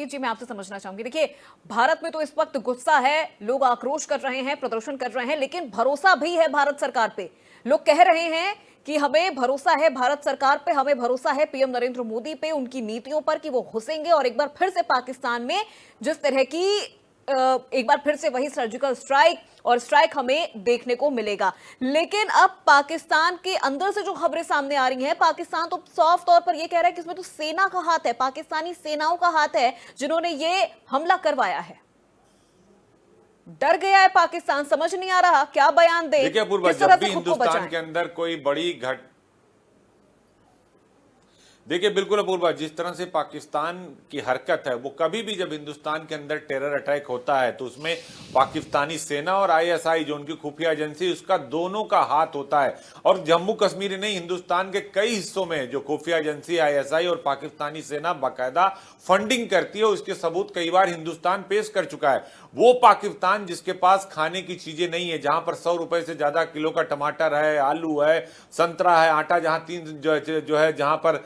जी, मैं आपसे समझना चाहूंगी, देखिए भारत में तो इस वक्त गुस्सा है, लोग आक्रोश कर रहे हैं, प्रदर्शन कर रहे हैं, लेकिन भरोसा भी है भारत सरकार पे। लोग कह रहे हैं कि हमें भरोसा है भारत सरकार पे, हमें भरोसा है पीएम नरेंद्र मोदी पे, उनकी नीतियों पर, कि वो घुसेंगे और एक बार फिर से पाकिस्तान में जिस तरह की एक बार फिर से वही सर्जिकल स्ट्राइक हमें देखने को मिलेगा। लेकिन अब पाकिस्तान के अंदर से जो खबरें सामने आ रही हैं, पाकिस्तान तो साफ तौर पर यह कह रहा है कि इसमें तो सेना का हाथ है, पाकिस्तानी सेनाओं का हाथ है, जिन्होंने ये हमला करवाया है। डर गया है पाकिस्तान, समझ नहीं आ रहा क्या बयान दे, देखिए अपूर्वा, किस तरह जब भी से खुद को हिंदुस्तान बचाएं। के अंदर कोई बड़ी देखिए बिल्कुल अपूर्वा, जिस तरह से पाकिस्तान की हरकत है, वो कभी भी जब हिंदुस्तान के अंदर टेरर अटैक होता है तो उसमें पाकिस्तानी सेना और आईएसआई जो उनकी खुफिया एजेंसी, उसका दोनों का हाथ होता है। और जम्मू कश्मीर ही नहीं, हिंदुस्तान के कई हिस्सों में जो खुफिया एजेंसी, आईएसआई और पाकिस्तानी सेना बाकायदा फंडिंग करती है, उसके सबूत कई बार हिंदुस्तान पेश कर चुका है। वो पाकिस्तान जिसके पास खाने की चीजें नहीं है, जहां पर 100 रुपए से ज्यादा किलो का टमाटर है, आलू है, संतरा है, आटा जहां जो है जहां पर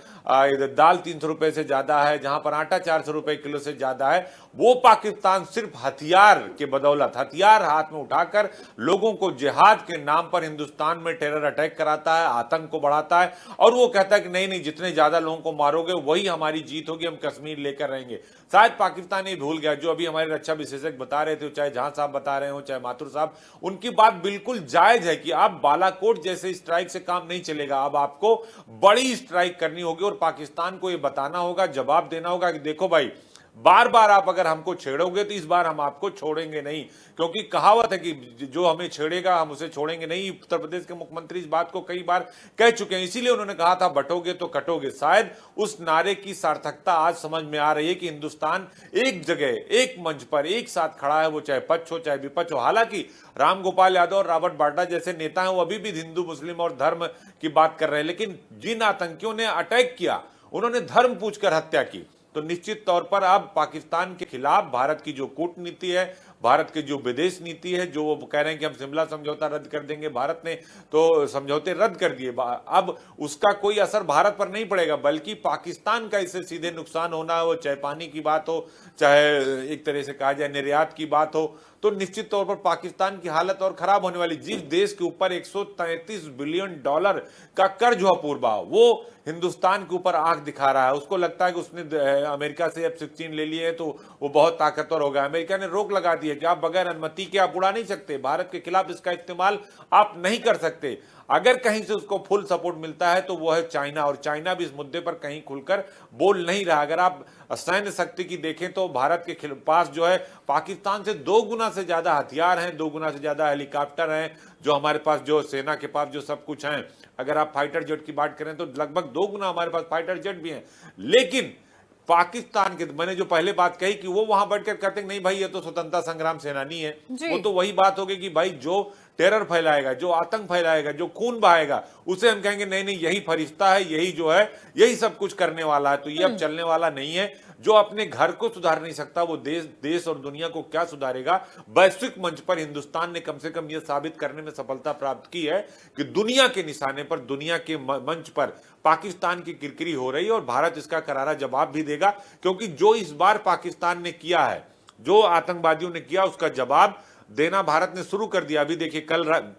दाल 300 रुपए से ज्यादा है, जहां पर आटा 400 रुपए किलो से ज्यादा है, वो पाकिस्तान सिर्फ हथियार के बदौलत, हथियार हाथ में उठाकर लोगों को जिहाद के नाम पर हिंदुस्तान में टेरर अटैक कराता है, आतंक को बढ़ाता है। और वो कहता है कि नहीं नहीं, जितने ज्यादा लोगों को मारोगे वही हमारी जीत होगी, हम कश्मीर लेकर रहेंगे। शायद पाकिस्तान ये भूल गया, जो अभी हमारे रक्षा विशेषज्ञ बता रहे थे, चाहे जहां साहब बता रहे हो, चाहे माथुर साहब, उनकी बात बिल्कुल जायज है कि अब बालाकोट जैसे स्ट्राइक से काम नहीं चलेगा। अब आपको बड़ी स्ट्राइक करनी होगी और पाकिस्तान को ये बताना होगा, जवाब देना होगा कि देखो भाई, बार बार आप अगर हमको छेड़ोगे तो इस बार हम आपको छोड़ेंगे नहीं। क्योंकि कहावत है कि जो हमें छेड़ेगा हम उसे छोड़ेंगे नहीं। उत्तर प्रदेश के मुख्यमंत्री इस बात को कई बार कह चुके हैं, इसीलिए उन्होंने कहा था बटोगे तो कटोगे। शायद उस नारे की सार्थकता आज समझ में आ रही है कि हिंदुस्तान एक जगह, एक मंच पर एक साथ खड़ा है, वो चाहे पक्ष हो चाहे विपक्ष हो। हालांकि रामगोपाल यादव और रॉबर्ट वाड्रा जैसे नेता हैं, वो अभी भी हिंदू मुस्लिम और धर्म की बात कर रहे हैं, लेकिन जिन आतंकियों ने अटैक किया उन्होंने धर्म पूछकर हत्या की। तो निश्चित तौर पर अब पाकिस्तान के खिलाफ भारत की जो कूटनीति है, भारत की जो विदेश नीति है, जो वो कह रहे हैं कि हम शिमला समझौता रद्द कर देंगे, भारत ने तो समझौते रद्द कर दिए, अब उसका कोई असर भारत पर नहीं पड़ेगा, बल्कि पाकिस्तान का इससे सीधे नुकसान होना हो, चाहे पानी की बात हो, चाहे एक तरह से कहा जाए निर्यात की बात हो। तो निश्चित तौर पर पाकिस्तान की हालत और खराब होने वाली। जिस देश के ऊपर 133 बिलियन डॉलर का कर्ज हुआ पूर्वा, वो हिंदुस्तान के ऊपर आंख दिखा रहा है। उसको लगता है कि उसने अमेरिका से F-16 ले लिए तो वो बहुत ताकतवर हो गया। अमेरिका ने रोक लगा दी है कि आप बगैर अनुमति के आप उड़ा नहीं सकते, भारत के खिलाफ इसका इस्तेमाल आप नहीं कर सकते। अगर कहीं से उसको फुल सपोर्ट मिलता है तो वो है चाइना, और चाइना भी इस मुद्दे पर कहीं खुलकर बोल नहीं रहा। अगर आप सैन्य शक्ति की देखें तो भारत के पास जो है पाकिस्तान से 2 गुना से ज्यादा हथियार हैं, 2 गुना से ज्यादा हेलीकॉप्टर हैं, जो हमारे पास जो सेना के पास जो सब कुछ हैं। अगर आप फाइटर जेट की बात करें तो लगभग 2 गुना हमारे पास फाइटर जेट भी हैं। लेकिन पाकिस्तान के, मैंने जो पहले बात कही कि वो वहां बैठकर कहते हैं नहीं भाई ये तो स्वतंत्रता संग्राम सेनानी है, वो तो वही बात होगी कि भाई जो टेरर फैलाएगा, जो आतंक फैलाएगा, जो खून बहाएगा, उसे हम कहेंगे नहीं नहीं यही फरिश्ता है, यही जो है यही सब कुछ करने वाला है। तो ये अब चलने वाला नहीं है। जो अपने घर को सुधार नहीं सकता वो देश और दुनिया को क्या सुधारेगा। वैश्विक मंच पर हिंदुस्तान ने कम से कम यह साबित करने में सफलता प्राप्त की है कि दुनिया के निशाने पर, दुनिया के मंच पर पाकिस्तान की किरकिरी हो रही है और भारत इसका करारा जवाब भी देगा। क्योंकि जो इस बार पाकिस्तान ने किया है, जो आतंकवादियों ने किया, उसका जवाब देना भारत ने शुरू कर दिया। अभी देखिए कल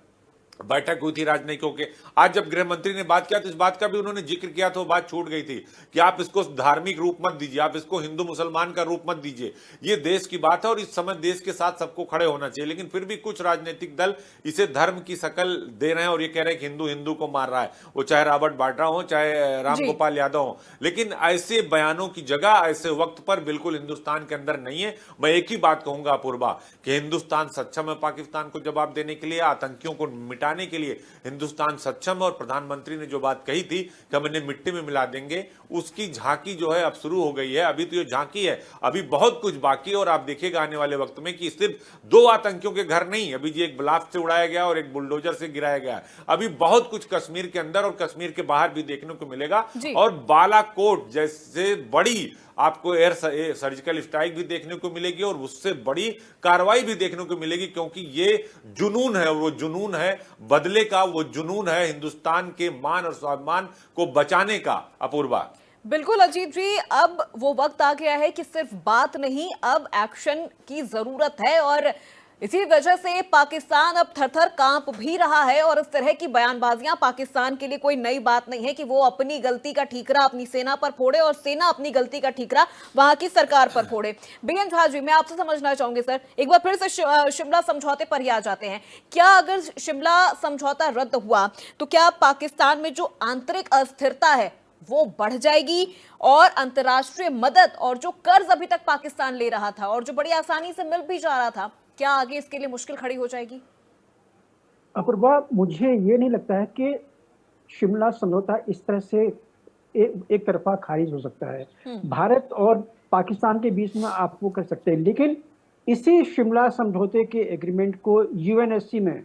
बैठक हुई थी राजनयिकों के, आज जब गृह मंत्री ने बात किया तो इस बात का भी उन्होंने जिक्र किया, तो बात छूट गई थी कि आप इसको धार्मिक रूप मत दीजिए, आप इसको हिंदू मुसलमान का रूप मत दीजिए, ये देश की बात है और इस समय देश के साथ सबको खड़े होना चाहिए। लेकिन फिर भी कुछ राजनीतिक दल इसे धर्म की शक्ल दे रहे हैं और ये कह रहे हैं कि हिंदू हिंदू को मार रहा है, वो चाहे रॉबर्ट वाड्रा हो चाहे रामगोपाल यादव हो। लेकिन ऐसे बयानों की जगह ऐसे वक्त पर बिल्कुल हिंदुस्तान के अंदर नहीं है। मैं एक ही बात कहूंगा अपूर्वा कि हिंदुस्तान सक्षम है पाकिस्तान को जवाब देने के लिए, आतंकियों को मिटाने के लिए हिंदुस्तान सक्षम है। और प्रधानमंत्री ने जो बात कही थी कि हम इन्हें मिट्टी में मिला देंगे, उसकी झांकी जो है अब शुरू हो गई है। अभी तो ये झांकी है, अभी बहुत कुछ बाकी है। और आप देखिएगा आने वाले वक्त में कि सिर्फ 2 आतंकियों के घर नहीं, अभी जी एक ब्लास्ट से उड़ाया गया और एक बुलडोजर से गिराया गया, अभी बहुत कुछ कश्मीर के अंदर और कश्मीर के बाहर भी देखने को मिलेगा। और बालाकोट जैसे बड़ी आपको एयर सर्जिकल स्ट्राइक भी देखने को मिलेगी और उससे बड़ी कार्रवाई भी देखने को मिलेगी, क्योंकि ये जुनून है, वो जुनून है बदले का, वो जुनून है हिंदुस्तान के मान और स्वाभिमान को बचाने का। अपूर्वा बिल्कुल अजीत जी, अब वो वक्त आ गया है कि सिर्फ बात नहीं, अब एक्शन की जरूरत है। और इसी वजह से पाकिस्तान अब थर-थर कांप भी रहा है। और इस तरह की बयानबाजियां पाकिस्तान के लिए कोई नई बात नहीं है कि वो अपनी गलती का ठीकरा अपनी सेना पर फोड़े और सेना अपनी गलती का ठीकरा वहां की सरकार पर फोड़े। बीएन झा जी, मैं आपसे समझना चाहूंगी सर, एक बार फिर से शिमला समझौते पर ही आ जाते हैं। क्या अगर शिमला समझौता रद्द हुआ तो क्या पाकिस्तान में जो आंतरिक अस्थिरता है वो बढ़ जाएगी और अंतर्राष्ट्रीय मदद और जो कर्ज अभी तक पाकिस्तान ले रहा था और जो बड़ी आसानी से मिल भी जा रहा था, क्या आगे इसके लिए मुश्किल खड़ी हो जाएगी? अपूर्वा, मुझे ये नहीं लगता है कि शिमला समझौता इस तरह से एक तरफा खारिज हो सकता है। भारत और पाकिस्तान के बीच में आप वो कर सकते हैं, लेकिन इसी शिमला समझौते के एग्रीमेंट को यूएनएससी में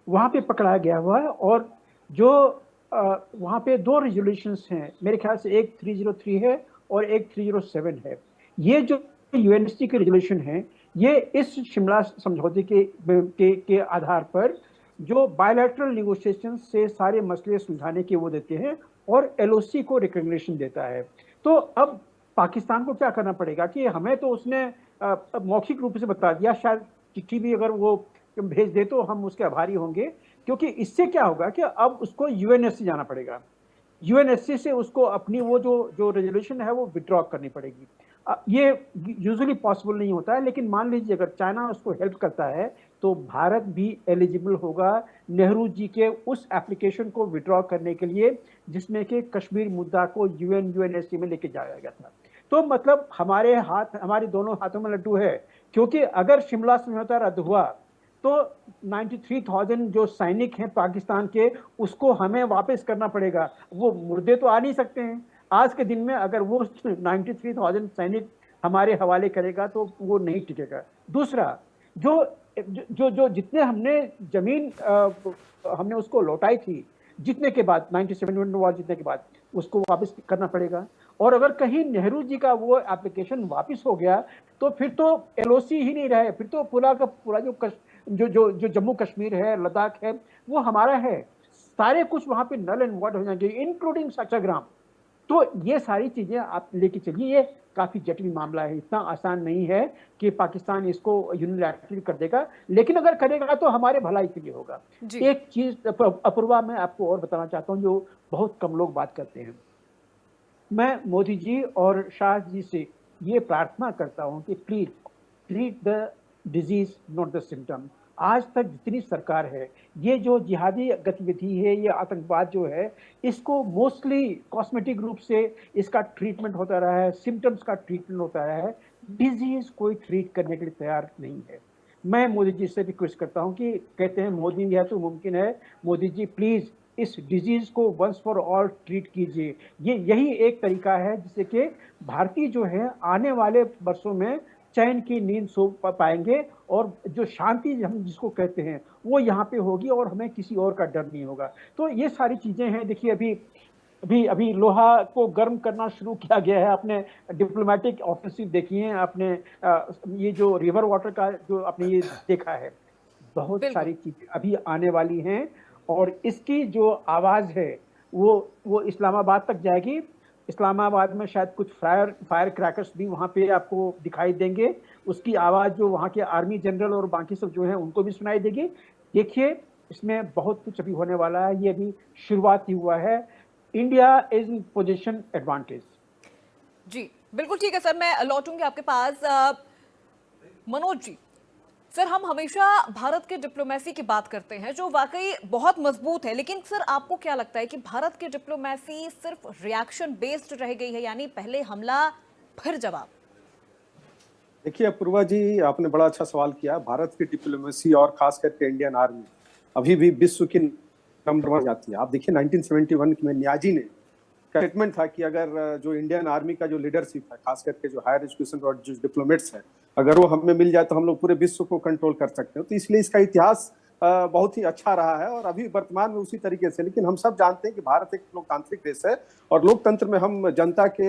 वहाँ पे पकड़ा गया हुआ है, और जो वहाँ पे दो रेजोल्यूशंस हैं, मेरे ख्याल से एक 303 है और एक 307 है। ये जो यूएनएससी के रेजोल्यूशन हैं, ये इस शिमला समझौते के आधार पर जो बायलैटरल नेगोशिएशन से सारे मसले सुलझाने के वो देते हैं और एलओसी को रिकग्निशन देता है। तो अब पाकिस्तान को क्या करना पड़ेगा कि हमें तो उसने मौखिक रूप से बता दिया, शायद चिट्ठी भी अगर वो भेज दे तो हम उसके आभारी होंगे, क्योंकि इससे क्या होगा कि अब उसको यूएनएससी जाना पड़ेगा, यूएनएससी से उसको अपनी वो जो रेजोल्यूशन है वो विड्रॉ करनी पड़ेगी। ये यूजुअली पॉसिबल नहीं होता है, लेकिन मान लीजिए अगर चाइना उसको हेल्प करता है तो भारत भी एलिजिबल होगा नेहरू जी के उस एप्लीकेशन को विड्रॉ करने के लिए जिसमें कि कश्मीर मुद्दा को यूएनएससी में लेके जाया गया था। तो मतलब हमारे दोनों हाथों में लड्डू है, क्योंकि अगर शिमला समझौता रद्द हुआ तो 93,000 जो सैनिक हैं पाकिस्तान के, उसको हमें वापस करना पड़ेगा। वो मुर्दे तो आ नहीं सकते हैं आज के दिन में, अगर वो 93,000 सैनिक हमारे हवाले करेगा तो वो नहीं टिकेगा। दूसरा, जो जितने हमने जमीन हमने उसको लौटाई थी जीतने के बाद, 97 वॉर जीतने के बाद, उसको वापस करना पड़ेगा। और अगर कहीं नेहरू जी का वो एप्लीकेशन वापस हो गया तो फिर तो एलओसी ही नहीं रहे, फिर तो पूरा का पूरा जो जम्मू कश्मीर है, लद्दाख है, वो हमारा है। सारे कुछ वहां पे नल एंड वॉइड हो जाएंगे, इंक्लूडिंग साक्षाग्राम। तो ये सारी चीजें आप लेके चलिए, ये काफी जटिल मामला है, इतना आसान नहीं है कि पाकिस्तान इसको यूनिलैटरली कर देगा, लेकिन अगर करेगा तो हमारे भलाई के लिए होगा। एक चीज अपूर्वा मैं आपको और बताना चाहता हूँ जो बहुत कम लोग बात करते हैं। मैं मोदी जी और शाह जी से ये प्रार्थना करता हूँ कि please treat the disease not the symptom. आज तक जितनी सरकार है, ये जो जिहादी गतिविधि है, ये आतंकवाद जो है, इसको मोस्टली कॉस्मेटिक रूप से इसका ट्रीटमेंट होता रहा है, सिम्टम्स का ट्रीटमेंट होता रहा है, डिजीज कोई ट्रीट करने के लिए तैयार नहीं है। मैं मोदी जी से रिक्वेस्ट करता हूं कि कहते हैं मोदी है तो मुमकिन है, मोदी जी प्लीज इस डिजीज को वंस फॉर ऑल ट्रीट कीजिए। यही एक तरीका है जिससे कि भारतीय जो है आने वाले वर्षों में चैन की नींद सो पाएंगे, और जो शांति हम जिसको कहते हैं वो यहाँ पे होगी, और हमें किसी और का डर नहीं होगा। तो ये सारी चीजें हैं। देखिए अभी लोहा को गर्म करना शुरू किया गया है, आपने डिप्लोमेटिक ऑफेंसिव देखी है, आपने ये जो रिवर वाटर का जो आपने ये देखा है, बहुत सारी चीजें अभी आने वाली हैं, और इसकी जो आवाज है वो इस्लामाबाद तक जाएगी। इस्लामाबाद में शायद कुछ फायर क्रैकर्स भी वहाँ पे आपको दिखाई देंगे, उसकी आवाज़ जो वहाँ के आर्मी जनरल और बाकी सब जो है उनको भी सुनाई देगी। देखिए इसमें बहुत कुछ अभी होने वाला है, ये अभी शुरुआत ही हुआ है। India is in position advantage. जी बिल्कुल ठीक है सर, मैं लौटूंगी आपके पास। मनोज जी, सर हम हमेशा भारत के डिप्लोमेसी की बात करते हैं जो वाकई बहुत मजबूत है, लेकिन सर आपको क्या लगता है कि भारत की डिप्लोमेसी सिर्फ रिएक्शन बेस्ड रह गई है, यानी पहले हमला फिर जवाब? देखिए अपूर्वा जी, आपने बड़ा अच्छा सवाल किया। भारत की डिप्लोमेसी और खास करके इंडियन आर्मी अभी भी विश्व की नंबर 1 जाती है। आप देखिए 1971 में नियाजी ने स्टेटमेंट था कि अगर जो इंडियन आर्मी का जो लीडरशिप है, खास करके जो हायर एजुकेशन और जो डिप्लोमेट्स है, अगर वो हमें मिल जाए तो हम लोग पूरे विश्व को कंट्रोल कर सकते हैं। तो इसलिए इसका इतिहास बहुत ही अच्छा रहा है और अभी वर्तमान में उसी तरीके से। लेकिन हम सब जानते हैं कि भारत एक लोकतांत्रिक देश है और लोकतंत्र में हम जनता के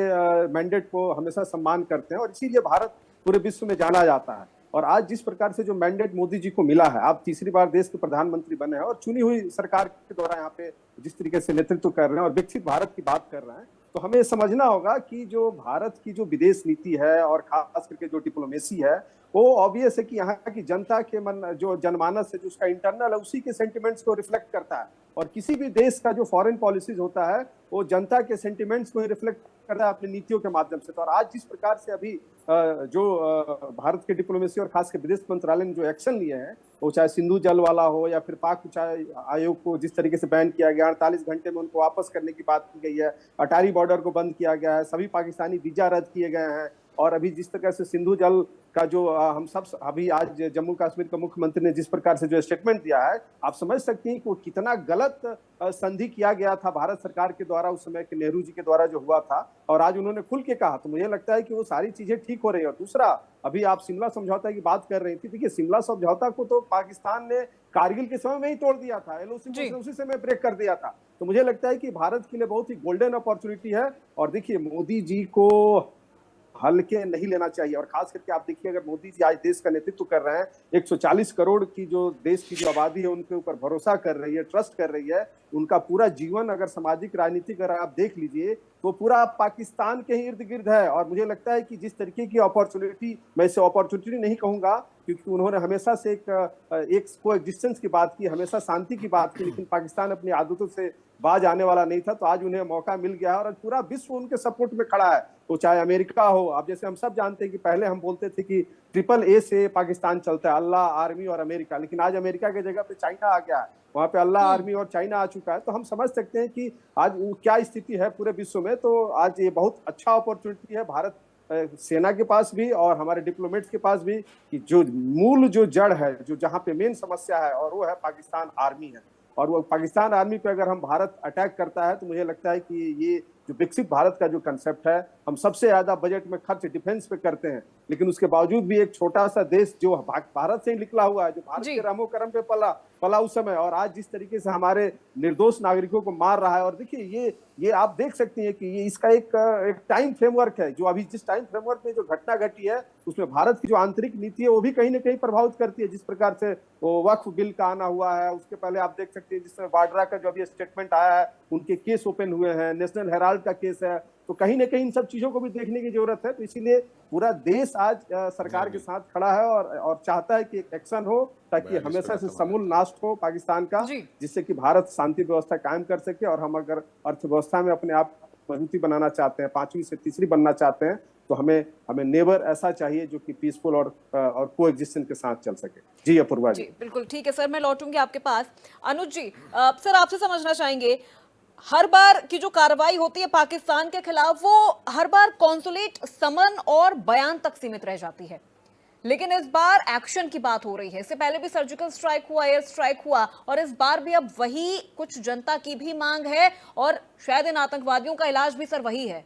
मैंडेट को हमेशा सम्मान करते हैं, और इसीलिए भारत पूरे विश्व में जाना जाता है। और आज जिस प्रकार से जो मैंडेट मोदी जी को मिला है, आप तीसरी बार देश के प्रधानमंत्री बने हैं और चुनी हुई सरकार के द्वारा यहाँ पे जिस तरीके से नेतृत्व कर रहे हैं और विकसित भारत की बात कर रहे हैं, तो हमें समझना होगा कि जो भारत की जो विदेश नीति है और खास करके जो डिप्लोमेसी है, वो ऑब्वियस है कि यहाँ की जनता के मन, जो जनमानस है, जो उसका इंटरनल है, उसी के सेंटिमेंट्स को रिफ्लेक्ट करता है। और किसी भी देश का जो फॉरेन पॉलिसीज होता है वो जनता के सेंटिमेंट्स को ही रिफ्लेक्ट करता है अपनी नीतियों के माध्यम से। तो और आज जिस प्रकार से अभी जो भारत के डिप्लोमेसी और खासकर विदेश मंत्रालय ने जो एक्शन लिए हैं, वो चाहे सिंधु जल वाला हो या फिर पाक उच्च आयोग को जिस तरीके से बैन किया गया, 48 घंटे में उनको वापस करने की बात की गई है, अटारी बॉर्डर को बंद किया गया है, सभी पाकिस्तानी वीजा रद्द किए गए हैं, और अभी जिस तरह से सिंधु जल का जो हम सब अभी आज जम्मू कश्मीर का मुख्यमंत्री ने जिस प्रकार से जो स्टेटमेंट दिया है, आप समझ सकते हैं कि वो कितना गलत संधि किया गया था भारत सरकार के द्वारा उस समय के नेहरू जी के द्वारा जो हुआ था, और आज उन्होंने खुल के कहा। तो मुझे लगता है कि वो सारी चीजें ठीक हो रही है। और दूसरा, अभी आप शिमला समझौता की बात कर रही थी, देखिए शिमला समझौता को तो पाकिस्तान ने कारगिल के समय में ही तोड़ दिया था, एलओसी को उसी समय ब्रेक कर दिया था। तो मुझे लगता है कि भारत के लिए बहुत ही गोल्डन अपॉर्चुनिटी है। और देखिए, मोदी जी को हल्के नहीं लेना चाहिए। और खास करके आप देखिए, अगर मोदी जी आज देश का नेतृत्व कर रहे हैं, 140 करोड़ की जो देश की जो आबादी है उनके ऊपर भरोसा कर रही है, ट्रस्ट कर रही है, उनका पूरा जीवन अगर सामाजिक राजनीतिक अगर आप देख लीजिए तो पूरा पाकिस्तान के ही इर्द गिर्द है। और मुझे लगता है कि जिस तरीके की अपॉर्चुनिटी, मैं इसे अपॉर्चुनिटी नहीं कहूंगा क्योंकि उन्होंने हमेशा से एक कोएग्जिस्टेंस की बात की, हमेशा शांति की बात की, लेकिन पाकिस्तान अपनी आदतों से बाज आने वाला नहीं था। तो आज उन्हें मौका मिल गया है और पूरा विश्व उनके सपोर्ट में खड़ा है, तो चाहे अमेरिका हो। अब जैसे हम सब जानते हैं कि पहले हम बोलते थे कि AAA से पाकिस्तान चलता है, अल्लाह, आर्मी और अमेरिका, लेकिन आज अमेरिका की जगह पे चाइना आ गया है, वहां पे अल्लाह, आर्मी और चाइना आ चुका है। तो हम समझ सकते हैं कि आज क्या स्थिति है पूरे विश्व में। तो आज ये बहुत अच्छा अपॉर्चुनिटी है भारत सेना के पास भी और हमारे डिप्लोमेट्स के पास भी, कि जो मूल जो जड़ है, जो जहाँ पे मेन समस्या है, और वो है पाकिस्तान आर्मी है। और वो पाकिस्तान आर्मी पे अगर हम भारत अटैक करता है तो मुझे लगता है कि ये जो विकसित भारत का जो कंसेप्ट है, हम सबसे ज्यादा बजट में खर्च डिफेंस पे करते हैं, लेकिन उसके बावजूद भी एक छोटा सा देश जो भारत से ही निकला हुआ है, जो भारत के रामो करम पे पला उस समय, और आज जिस तरीके से हमारे निर्दोष नागरिकों को मार रहा है। और देखिए, ये आप देख सकती हैं कि ये इसका एक टाइम फ्रेमवर्क है, जो अभी जिस टाइम फ्रेमवर्क में जो घटना घटी है उसमें भारत की जो आंतरिक नीति है वो भी कहीं ना कहीं प्रभावित करती है। जिस प्रकार से वो वक्फ बिल का आना हुआ है, उसके पहले आप देख सकते हैं जिस समय वाड्रा का जो अभी स्टेटमेंट आया है, उनके केस ओपन हुए हैं, नेशनल हेराल्ड का केस है। तो कहीं ना कहीं इन सब चीजों को भी देखने की जरूरत है। तो इसीलिए पूरा देश आज सरकार के साथ खड़ा है और चाहता है कि एक एक्शन हो, ताकि हमेशा से समूल नाश हो पाकिस्तान का, जिससे कि भारत शांति व्यवस्था कायम कर सके। और हम अगर अर्थव्यवस्था में अपने आप मजबूती बनाना चाहते हैं, 5वीं से तीसरी बनना चाहते हैं, तो हमें नेबर ऐसा चाहिए जो कि पीसफुल और कोएग्जिस्टेंस के साथ चल सके। जी अपूर्वा जी, बिल्कुल ठीक है सर, मैं लौटूंगी आपके पास। अनुज जी, सर आपसे समझना चाहेंगे, हर बार की जो कार्रवाई होती है पाकिस्तान के खिलाफ, वो हर बार कॉन्सुलेट समन और बयान तक सीमित रह जाती है, लेकिन इस बार एक्शन की बात हो रही है। इससे पहले भी सर्जिकल स्ट्राइक हुआ, एयर स्ट्राइक हुआ, और इस बार भी अब वही कुछ जनता की भी मांग है, और शायद इन आतंकवादियों का इलाज भी सर वही है।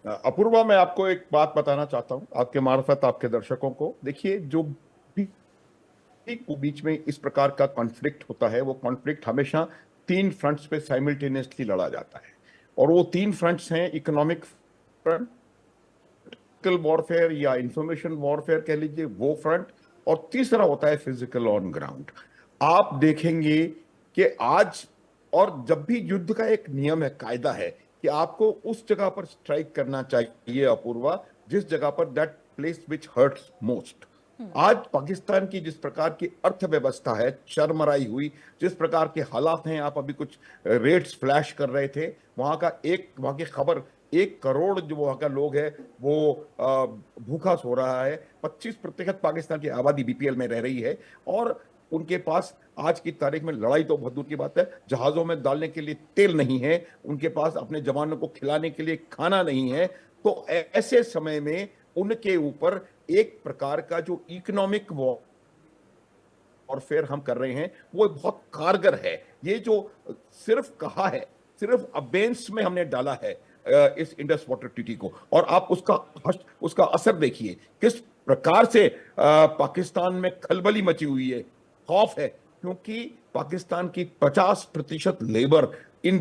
अपूर्वा, मैं आपको एक बात बताना चाहता हूं, आपके मार्फत आपके दर्शकों को। देखिए, जो बीच में इस प्रकार का कॉन्फ्लिक्ट होता है, वो कॉन्फ्लिक्ट हमेशा 3 फ्रंट्स पे साइमल्टेनियसली लड़ा जाता है, और वो 3 फ्रंट्स हैं: इकोनॉमिक फ्रंट, वॉरफेयर या इंफॉर्मेशन वॉरफेयर कह लीजिए, वो फ्रंट, और तीसरा होता है फिजिकल ऑन ग्राउंड। आप देखेंगे कि आज, और जब भी युद्ध का एक नियम है, कायदा है कि आपको उस जगह पर स्ट्राइक करना चाहिए अपूर्वा, जिस जगह पर that place which hurts most. आज पाकिस्तान की जिस प्रकार की अर्थव्यवस्था है चरमराई हुई, जिस प्रकार के हालात हैं, आप अभी कुछ रेट्स फ्लैश कर रहे थे, वहां की खबर 1 करोड़ जो वहां का लोग है वो भूखा सो रहा है। 25% पाकिस्तान की आबादी BPL में रह रही है, और उनके पास आज की तारीख में लड़ाई तो बहुत दूर की बात है, जहाजों में डालने के लिए तेल नहीं है, उनके पास अपने जवानों को खिलाने के लिए खाना नहीं है। तो ऐसे समय में उनके ऊपर एक प्रकार का जो इकोनॉमिक वॉरफेयर हम कर रहे हैं वो बहुत कारगर है। ये जो सिर्फ कहा है, सिर्फ अबेंस में हमने डाला है इस इंडस वाटर ट्रीटी को, और आप उसका असर देखिए किस प्रकार से पाकिस्तान में खलबली मची हुई है, खौफ है, क्योंकि पाकिस्तान की 50% लेबर इन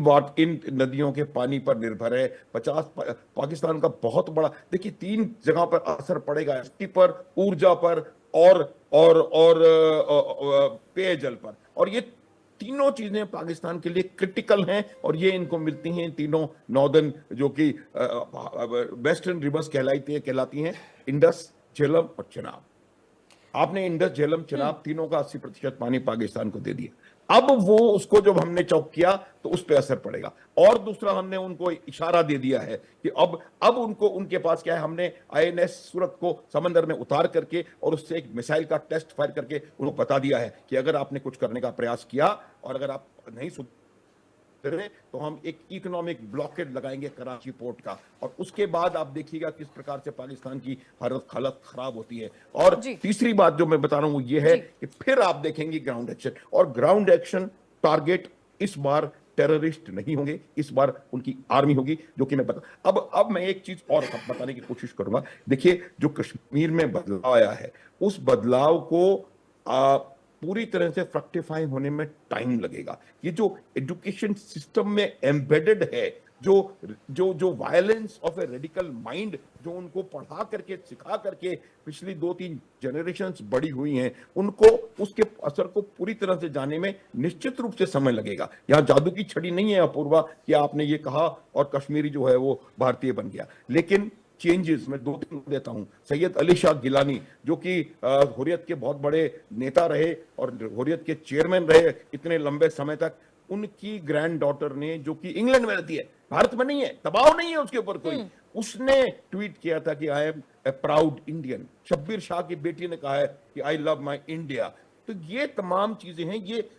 नदियों के पानी पर निर्भर है। पाकिस्तान का बहुत बड़ा, देखिए 3 जगह पर असर पड़ेगा, एनर्जी पर, ऊर्जा पर और पेयजल पर, और ये तीनों चीजें पाकिस्तान के लिए क्रिटिकल हैं, और ये इनको मिलती हैं तीनों नॉर्दर्न, जो कि वेस्टर्न रिवर्स कहलाती हैं, इंडस, झेलम और चिनाब। आपने इंडस, झेलम, चिनाब तीनों का 80% पानी पाकिस्तान को दे दिया। अब वो उसको जब हमने चौक किया तो उस पर असर पड़ेगा। और दूसरा, हमने उनको इशारा दे दिया है कि अब उनके पास क्या है, हमने INS सूरत को समंदर में उतार करके और उससे एक मिसाइल का टेस्ट फायर करके उनको बता दिया है कि अगर आपने कुछ करने का प्रयास किया और अगर आप नहीं करें तो हम एक इकोनॉमिक ब्लॉकेड लगाएंगे कराची पोर्ट का, और उसके बाद आप देखिएगा किस प्रकार से पाकिस्तान की हालत खराब होती है। और जी। तीसरी बात जो मैं बता रहा हूं वो ये है जी। कि फिर आप देखेंगे ग्राउंड एक्शन, और ग्राउंड एक्शन टारगेट इस बार टेररिस्ट नहीं होंगे, इस बार उनकी आर्मी होगी, जो कि मैं बता। अब मैं एक चीज और बताने की कोशिश करूंगा। देखिए, जो कश्मीर में बदलाव आया है, उस बदलाव को पूरी तरह से फ्रक्टिफाई होने में टाइम लगेगा। ये जो एजुकेशन सिस्टम में एम्बेडेड है, जो violence of a radical mind जो उनको पढ़ा करके सिखा करके पिछली 2-3 जनरेशंस बड़ी हुई हैं, उनको उसके असर को पूरी तरह से जाने में निश्चित रूप से समय लगेगा। यहाँ जादू की छड़ी नहीं है अपूर्वा कि आपने ये कहा और कश्मीरी जो है वो भारतीय बन गया। लेकिन चेंजेस मैं 2-3 देता हूं। सैयद अली शाह गिलानी जो कि हुर्रियत के बहुत बड़े नेता रहे और हुर्रियत के चेयरमैन रहे इतने लंबे समय तक, उनकी ग्रैंड डॉटर ने, जो कि इंग्लैंड में रहती है, भारत में नहीं है, दबाव नहीं है उसके ऊपर कोई, उसने ट्वीट किया था कि I am a proud Indian. Shabbir Shah की बेटी ने कहा है कि आई लव माई इंडिया। तो ये तमाम चीजें हैं, ये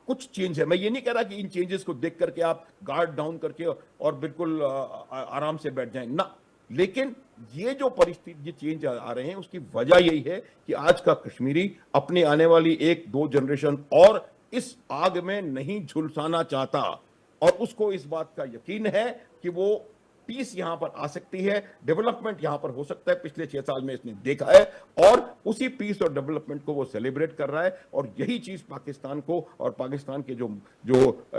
कुछ चेंज है। मैं ये नहीं कह रहा कि इन चेंजेस को देख करके आप गार्ड डाउन करके और बिल्कुल आराम से बैठ जाएं ना, लेकिन ये जो परिस्थिति, ये चेंज आ रहे हैं, उसकी वजह यही है कि आज का कश्मीरी अपने आने वाली 1-2 जनरेशन और इस आग में नहीं झुलसाना चाहता, और उसको इस बात का यकीन है कि वो पीस यहां पर आ सकती है, डेवलपमेंट यहां पर हो सकता है। पिछले 6 साल में इसने देखा है, और उसी पीस और डेवलपमेंट को वो सेलिब्रेट कर रहा है। और यही चीज पाकिस्तान को और पाकिस्तान के जो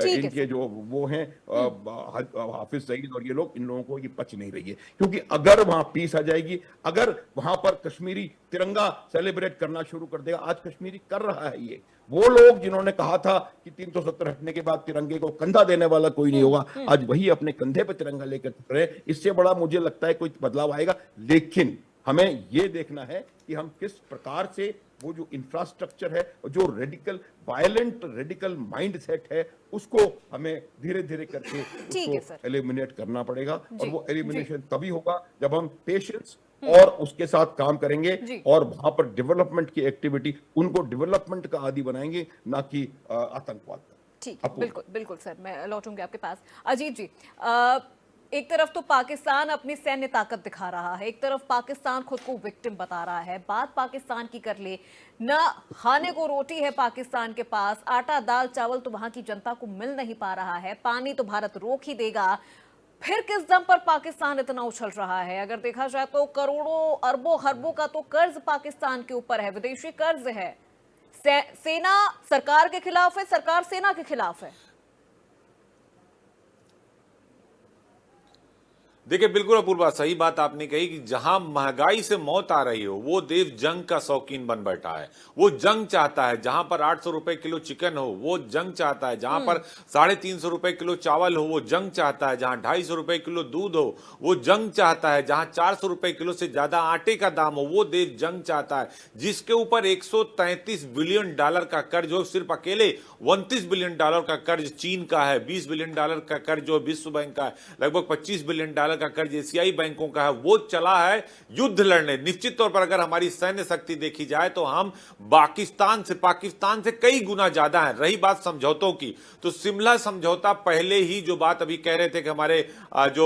इनके जो वो हैं हाफिज सईद और ये लोग, इन लोगों को ये पच नहीं रही है। क्योंकि अगर वहां पीस आ जाएगी, अगर वहां पर कश्मीरी तिरंगा सेलिब्रेट करना शुरू कर देगा, आज कश्मीरी कर रहा है ये, वो लोग जिन्होंने कहा था कि 370 हटने के बाद तिरंगे को कंधा देने वाला कोई नहीं होगा, आज वही अपने कंधे पे तिरंगा लेकर चल रहे हैं। इससे बड़ा मुझे लगता है कोई बदलाव आएगा, लेकिन हमें यह देखना है कि हम किस प्रकार से वो जो इंफ्रास्ट्रक्चर है, जो रेडिकल माइंड सेट है, उसको हमें धीरे धीरे करके उसको एलिमिनेट करना पड़ेगा। और वो एलिमिनेशन तभी होगा जब हम पेशेंस और उसके साथ काम करेंगे, और वहां पर डेवलपमेंट की एक्टिविटी, उनको डेवलपमेंट का आदी बनाएंगे, ना कि आतंकवाद का। ठीक है, बिल्कुल बिल्कुल सर, मैं लौटूंगी आपके पास। अजीत जी, एक तरफ तो पाकिस्तान अपनी सैन्य ताकत दिखा रहा है, एक तरफ पाकिस्तान खुद को विक्टिम बता रहा है। बात पाकिस्तान की कर ले ना, खाने को रोटी है पाकिस्तान के पास, आटा दाल चावल तो वहां की जनता को मिल नहीं पा रहा है, पानी तो भारत रोक ही देगा। फिर किस दम पर पाकिस्तान इतना उछल रहा है? अगर देखा जाए तो करोड़ों अरबों खरबों का तो कर्ज पाकिस्तान के ऊपर है, विदेशी कर्ज है। सेना सरकार के खिलाफ है, सरकार सेना के खिलाफ है। देखिए, बिल्कुल अपूर्वा, सही बात आपने कही कि जहां महंगाई से मौत आ रही हो, वो देश जंग का शौकीन बन बैठा है। वो जंग चाहता है। जहां पर 800 रुपए किलो चिकन हो, वो जंग चाहता है। जहां पर 350 रुपए किलो चावल हो, वो जंग चाहता है। जहां 250 रुपए किलो दूध हो, वो जंग चाहता है। जहां 400 रुपए किलो से ज्यादा आटे का दाम हो, वो देश जंग चाहता है। जिसके ऊपर $133 बिलियन का कर्ज हो, सिर्फ अकेले $29 बिलियन का कर्ज चीन का है, $20 बिलियन का कर्ज जो विश्व बैंक का है, लगभग $25 बिलियन का कर्ज एशियाई बैंकों का है, वो चला है युद्ध लड़ने। निश्चित तौर पर अगर हमारी सैन्य शक्ति देखी जाए तो हम पाकिस्तान से कई गुना ज्यादा हैं। रही बात समझौतों की, तो शिमला समझौता पहले ही, जो बात अभी कह रहे थे कि हमारे जो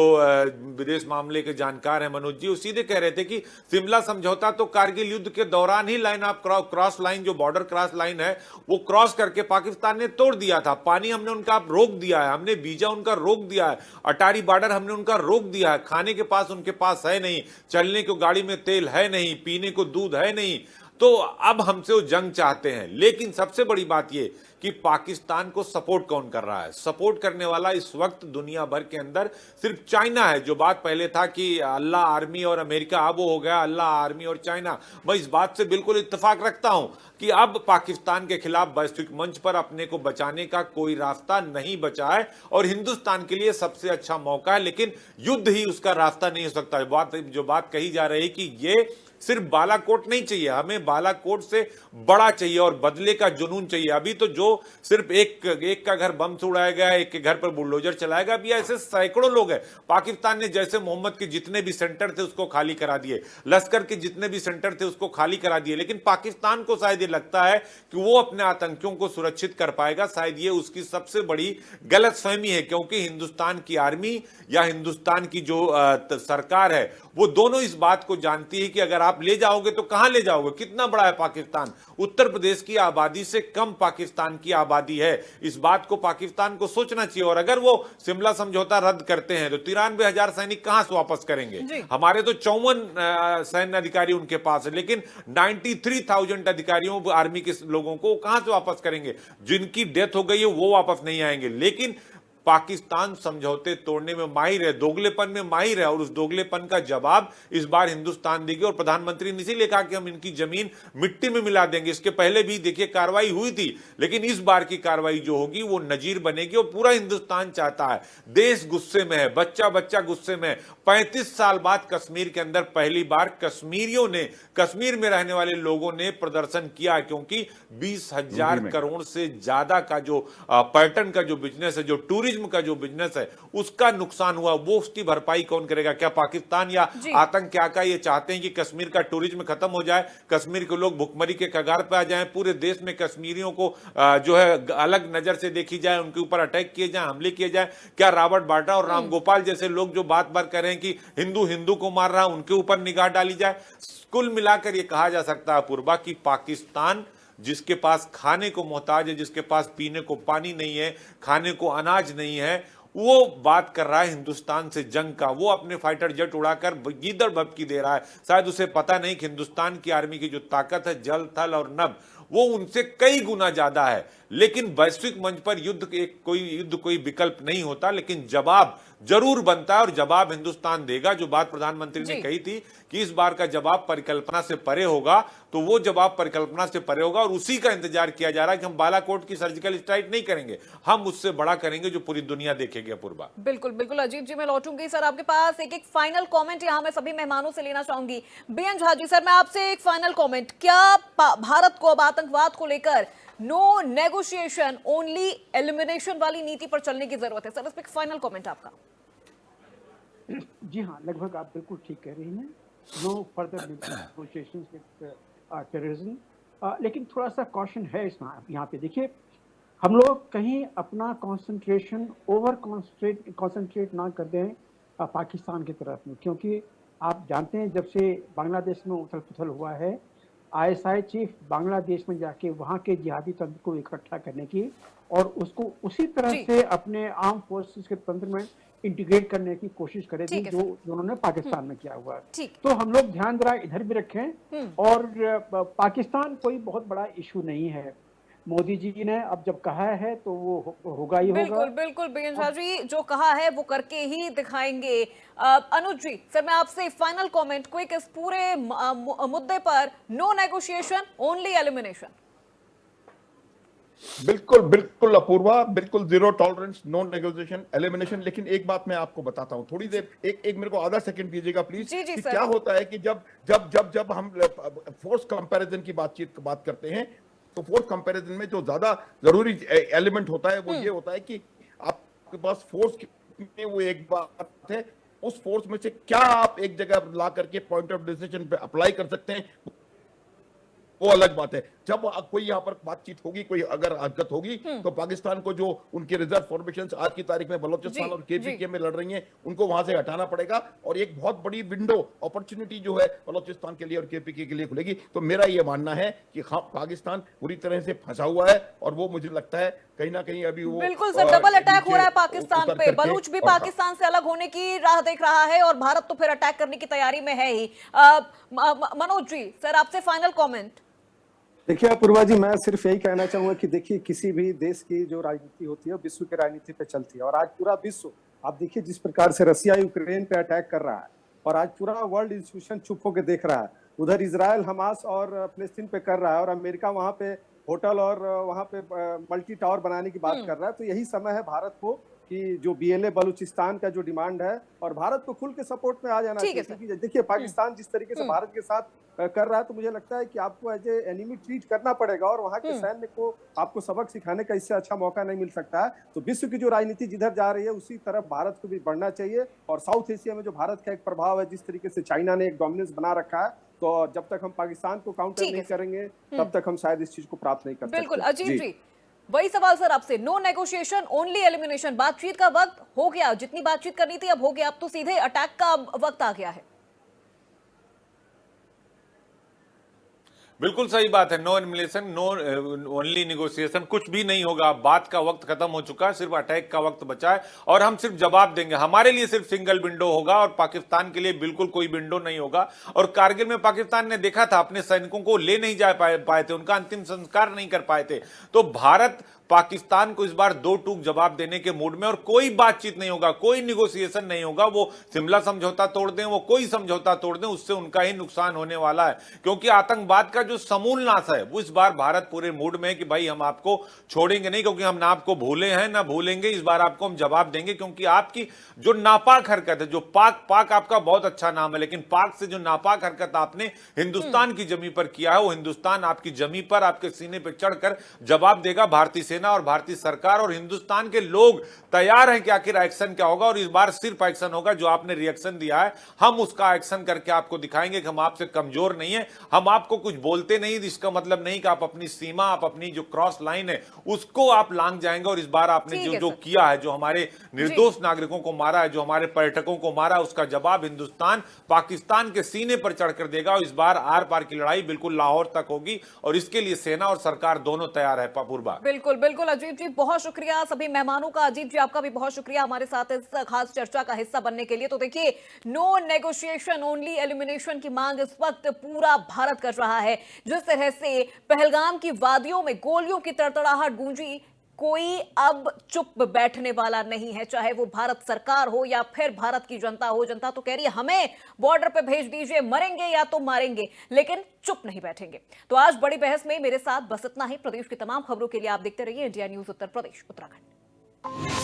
विदेश मामले के जानकार हैं मनोज जी, वो सीधे कह रहे थे कि शिमला समझौता तो कारगिल युद्ध के दौरान ही लाइन ऑफ क्रॉस लाइन, जो बॉर्डर क्रॉस लाइन है, वो क्रॉस करके पाकिस्तान ने तोड़ दिया था। पानी हमने उनका रोक दिया है, हमने वीजा उनका रोक दिया है, अटारी बॉर्डर हमने उनका रोक दिया है, खाने के पास उनके पास है नहीं, चलने को गाड़ी में तेल है नहीं, पीने को दूध है नहीं। तो अब हमसे वो जंग चाहते हैं। लेकिन सबसे बड़ी बात ये कि पाकिस्तान को सपोर्ट कौन कर रहा है? सपोर्ट करने वाला इस वक्त दुनिया भर के अंदर सिर्फ चाइना है। जो बात पहले था कि अल्लाह आर्मी और अमेरिका, अब वो हो गया अल्लाह आर्मी और चाइना। मैं इस बात से बिल्कुल इत्तेफाक रखता हूं कि अब पाकिस्तान के खिलाफ वैश्विक मंच पर अपने को बचाने का कोई रास्ता नहीं बचा है, और हिंदुस्तान के लिए सबसे अच्छा मौका है। लेकिन युद्ध ही उसका रास्ता नहीं हो सकता। जो बात कही जा रही कि ये सिर्फ बालाकोट नहीं चाहिए, हमें बालाकोट से बड़ा चाहिए और बदले का जुनून चाहिए। अभी तो जो जो सिर्फ एक का घर बम से उड़ाया गया, एक के घर पर बुलडोजर चलाया गया। अभी ऐसे सैकड़ों लोग हैं। पाकिस्तान ने जैसे मोहम्मद के जितने भी सेंटर थे उसको खाली करा दिए, लश्कर के जितने भी सेंटर थे उसको खाली करा दिए, लेकिन पाकिस्तान को शायद ये लगता है कि वो अपने आतंकियों को सुरक्षित कर पाएगा। शायद ये उसकी सबसे बड़ी गलतफहमी है, क्योंकि हिंदुस्तान की आर्मी या हिंदुस्तान की जो सरकार है वो दोनों इस बात को जानती है कि अगर आप ले जाओगे तो कहां ले जाओगे, कितना बड़ा है पाकिस्तान। उत्तर प्रदेश की आबादी से कम पाकिस्तान की आबादी है। इस बात को पाकिस्तान को सोचना चाहिए। और अगर वो शिमला समझौता रद्द करते हैं तो 93,000 सैनिक कहां से वापस करेंगे। हमारे तो 54 सैन्य अधिकारी उनके पास है, लेकिन 93,000 अधिकारियों आर्मी के लोगों को कहां से वापस करेंगे। जिनकी डेथ हो गई है वो वापस नहीं आएंगे। लेकिन पाकिस्तान समझौते तोड़ने में माहिर है, दोगलेपन में माहिर है, और उस दोगलेपन का जवाब इस बार हिंदुस्तान देगी। और प्रधानमंत्री ने इसीलिए कहा कि हम इनकी जमीन मिट्टी में मिला देंगे। इसके पहले भी देखिए कार्रवाई हुई थी, लेकिन इस बार की कार्रवाई जो होगी वो नजीर बनेगी। और पूरा हिंदुस्तान चाहता है, देश गुस्से में है, बच्चा बच्चा गुस्से में है। 35 साल बाद कश्मीर के अंदर पहली बार कश्मीरियों ने, कश्मीर में रहने वाले लोगों ने प्रदर्शन किया, क्योंकि 20,000 करोड़ से ज्यादा का जो पर्यटन का जो बिजनेस है, जो टूरिज्म का जो बिजनेस है, उसका नुकसान हुआ। वो उसकी भरपाई कौन करेगा। क्या पाकिस्तान या आतंक क्या का ये चाहते हैं कि कश्मीर का टूरिज्म खत्म हो जाए, कश्मीर के लोग भुखमरी के कगार पे आ जाएं, पूरे देश में कश्मीरियों को जो है अलग नजर से देखी जाए, उनके ऊपर अटैक किए जाए, हमले किए जाए। क्या रॉबर्ट वाड्रा और रामगोपाल जैसे लोग जो बात बात कर रहे हैं कि हिंदू हिंदू को मार रहा है, उनके ऊपर निगाह डाली जाए। कुल मिलाकर यह कहा जा सकता है पूर्वा की पाकिस्तान जिसके पास खाने को मोहताज है, जिसके पास पीने को पानी नहीं है, खाने को अनाज नहीं है, वो बात कर रहा है हिंदुस्तान से जंग का। वो अपने फाइटर जेट उड़ाकर गीदड़ भभकी दे रहा है। शायद उसे पता नहीं कि हिंदुस्तान की आर्मी की जो ताकत है, जल थल और नभ, वो उनसे कई गुना ज्यादा है। लेकिन वैश्विक मंच पर युद्ध कोई विकल्प नहीं होता, लेकिन जवाब जरूर बनता है और जवाब हिंदुस्तान देगा। जो बात प्रधानमंत्री ने कही थी कि इस बार का जवाब परिकल्पना से परे होगा, तो वो जवाब परिकल्पना से परे होगा और उसी का इंतजार किया जा रहा है कि हम बालाकोट की सर्जिकल स्ट्राइक नहीं करेंगे, हम उससे बड़ा करेंगे जो पूरी दुनिया देखेगी। अपूर्वा, बिल्कुल बिल्कुल। अजीत जी, मैं लौटूंगी सर आपके पास। एक फाइनल कमेंट यहां मैं सभी मेहमानों से लेना चाहूंगी। बीएन झा जी, सर मैं आपसे एक फाइनल कमेंट, क्या भारत को अब आतंकवाद को लेकर नो नेगोशिएशन ओनली एलिमिनेशन वाली नीति पर चलने की जरूरत है? सर इस पर एक फाइनल कमेंट आपका। जी हाँ, लगभग आप बिल्कुल ठीक कह रही हैं। No further negotiations with terrorism, लेकिन थोड़ा सा कॉशन है इसमें। यहाँ पे देखिए, हम लोग कहीं अपना कंसंट्रेशन कंसंट्रेट ना कर दें पाकिस्तान की तरफ में, क्योंकि आप जानते हैं जब से बांग्लादेश में उथल पुथल हुआ है, आईएसआई चीफ बांग्लादेश में जाके वहाँ के जिहादी तंत्र को इकट्ठा करने की और उसको उसी तरह से अपने आर्म फोर्सेस के तंत्र में इंटीग्रेट करने की कोशिश करे थी जो उन्होंने पाकिस्तान में किया हुआ है। तो हम लोग ध्यान जरा इधर भी रखें। और पाकिस्तान कोई बहुत बड़ा इशू नहीं है। मोदी जी ने अब जब कहा है तो वो होगा ही होगा। बिल्कुल बिल्कुल बीएन झा जी, जो कहा है वो करके ही दिखाएंगे। अनुज जी, सर मैं आपसे फाइनल कमेंट क्विक इस पूरे मुद्दे पर, नो नेगोशिएशन ओनली एलिमिनेशन। बिल्कुल बिल्कुल अपूर्वा, बिल्कुल zero tolerance, no negotiation, elimination. लेकिन एक बात मैं आपको बताता हूं, थोड़ी देर एक मेरे को आधा सेकंड दीजिएगा प्लीज। जी, कि क्या होता है कि जब हम फोर्स कंपैरिजन की बात करते हैं, तो फोर्स कंपैरिजन में जो ज्यादा जरूरी एलिमेंट होता है वो ये होता है कि आपके पास फोर्स में वो एक बात है, उस फोर्स में से क्या आप एक जगह ला करके पॉइंट ऑफ डिसीजन पे अप्लाई कर सकते हैं, वो अलग बात है। जब कोई यहाँ पर बातचीत होगी, कोई अगर हरकत होगी, तो पाकिस्तान को जो उनके रिजर्व फॉर्मेशंस आज की तारीख में बलोचिस्तान और केपीके में लड़ रही हैं, उनको वहां से हटाना पड़ेगा और एक बहुत बड़ी विंडो अपॉर्चुनिटी जो है बलोचिस्तान के लिए और केपीके के लिए खुलेगी। तो मेरा ये मानना है कि पाकिस्तान पूरी तरह से फंसा हुआ है और वो मुझे लगता है कहीं ना कहीं अभी वो बिल्कुल सर डबल अटैक हो रहा है पाकिस्तान पे। बलूच भी पाकिस्तान से अलग होने की राह देख रहा है और भारत तो फिर अटैक करने की तैयारी में है ही। मनोज जी, सर आपसे फाइनल कमेंट। देखिए अपूर्वा जी, मैं सिर्फ यही कहना चाहूंगा कि देखिए किसी भी देश की जो राजनीति होती है विश्व की राजनीति पे चलती है, और आज पूरा विश्व आप देखिए जिस प्रकार से रसिया यूक्रेन पे अटैक कर रहा है और आज पूरा वर्ल्ड इंस्टीट्यूशन चुप होकर देख रहा है। उधर इजराइल हमास और फिलिस्तीन पे कर रहा है और अमेरिका वहां पे होटल और वहां पे मल्टी टावर बनाने की बात कर रहा है। तो यही समय है भारत को कि जो BLA बलूचिस्तान का जो डिमांड है और भारत को खुल के सपोर्ट में आ जाना ठीक है चाहिए, क्योंकि देखिए पाकिस्तान जिस तरीके से भारत के साथ कर रहा है, तो मुझे लगता है कि आपको एज ए एनिमी ट्रीट करना पड़ेगा और वहां के सैन्य को आपको सबक सिखाने का इससे अच्छा मौका नहीं मिल सकता है। तो विश्व की जो राजनीति जिधर जा रही है उसी तरफ भारत को भी बढ़ना चाहिए। और साउथ एशिया में जो भारत का एक प्रभाव है, जिस तरीके से चाइना ने एक डोमिनेंस बना रखा है, तो जब तक हम पाकिस्तान को काउंटर नहीं करेंगे तब तक हम शायद इस चीज को प्राप्त नहीं कर सकते। बिल्कुल अजीत जी, वही सवाल सर आपसे, नो नेगोशिएशन ओनली एलिमिनेशन, बातचीत का वक्त हो गया, जितनी बातचीत करनी थी अब हो गया, अब तो सीधे अटैक का वक्त आ गया है। बिल्कुल सही बात है। No elimination, no only negotiation, कुछ भी नहीं होगा। बात का वक्त खत्म हो चुका है, सिर्फ अटैक का वक्त बचा है और हम सिर्फ जवाब देंगे। हमारे लिए सिर्फ सिंगल विंडो होगा और पाकिस्तान के लिए बिल्कुल कोई विंडो नहीं होगा। और कारगिल में पाकिस्तान ने देखा था, अपने सैनिकों को ले नहीं जा पाए थे, उनका अंतिम संस्कार नहीं कर पाए थे। तो भारत पाकिस्तान को इस बार दो टूक जवाब देने के मूड में, और कोई बातचीत नहीं होगा, कोई निगोशिएशन नहीं होगा। वो शिमला समझौता तोड़ दें, वो कोई समझौता तोड़ दें, उससे उनका ही नुकसान होने वाला है। क्योंकि आतंकवाद का जो समूल नाश है वो इस बार भारत पूरे मूड में है कि भाई हम आपको छोड़ेंगे नहीं, क्योंकि हम ना आपको भूले हैं ना भूलेंगे। इस बार आपको हम जवाब देंगे, क्योंकि आपकी जो नापाक हरकत है, जो पाक आपका बहुत अच्छा नाम है, लेकिन पाक से जो नापाक हरकत आपने हिंदुस्तान की जमीन पर किया है, वो हिंदुस्तान आपकी जमीन पर आपके सीने पर चढ़कर जवाब देगा। भारतीय सेना और भारतीय सरकार और हिंदुस्तान के लोग तैयार हैं कि आखिर एक्शन क्या होगा। और इस बार सिर्फ एक्शन होगा, जो आपने रिएक्शन दिया है हम उसका एक्शन करके आपको दिखाएंगे कि हम आपसे कमजोर नहीं है। हम आपको कुछ बोलते नहीं, इसका मतलब नहीं कि आप अपनी सीमा, आप अपनी जो क्रॉस लाइन है उसको आप लांघ जाएंगे। और इस बार आपने जो किया है, जो हमारे निर्दोष नागरिकों को मारा है, जो हमारे पर्यटकों को मारा, उसका जवाब हिंदुस्तान पाकिस्तान के सीने पर चढ़कर देगा। और इस बार आर पार की लड़ाई बिल्कुल लाहौर तक होगी और इसके लिए सेना और सरकार दोनों तैयार है। पूर्वा, बिल्कुल बिल्कुल अजीत जी, बहुत शुक्रिया सभी मेहमानों का। अजीत जी आपका भी बहुत शुक्रिया हमारे साथ इस खास चर्चा का हिस्सा बनने के लिए। तो देखिए, नो नेगोशिएशन ओनली एलिमिनेशन की मांग इस वक्त पूरा भारत कर रहा है। जिस तरह से पहलगाम की वादियों में गोलियों की तड़तड़ाहट गूंजी, कोई अब चुप बैठने वाला नहीं है, चाहे वो भारत सरकार हो या फिर भारत की जनता हो। जनता तो कह रही है हमें बॉर्डर पे भेज दीजिए, मरेंगे या तो मारेंगे, लेकिन चुप नहीं बैठेंगे। तो आज बड़ी बहस में मेरे साथ बस इतना ही। प्रदेश की तमाम खबरों के लिए आप देखते रहिए इंडिया न्यूज उत्तर प्रदेश उत्तराखंड।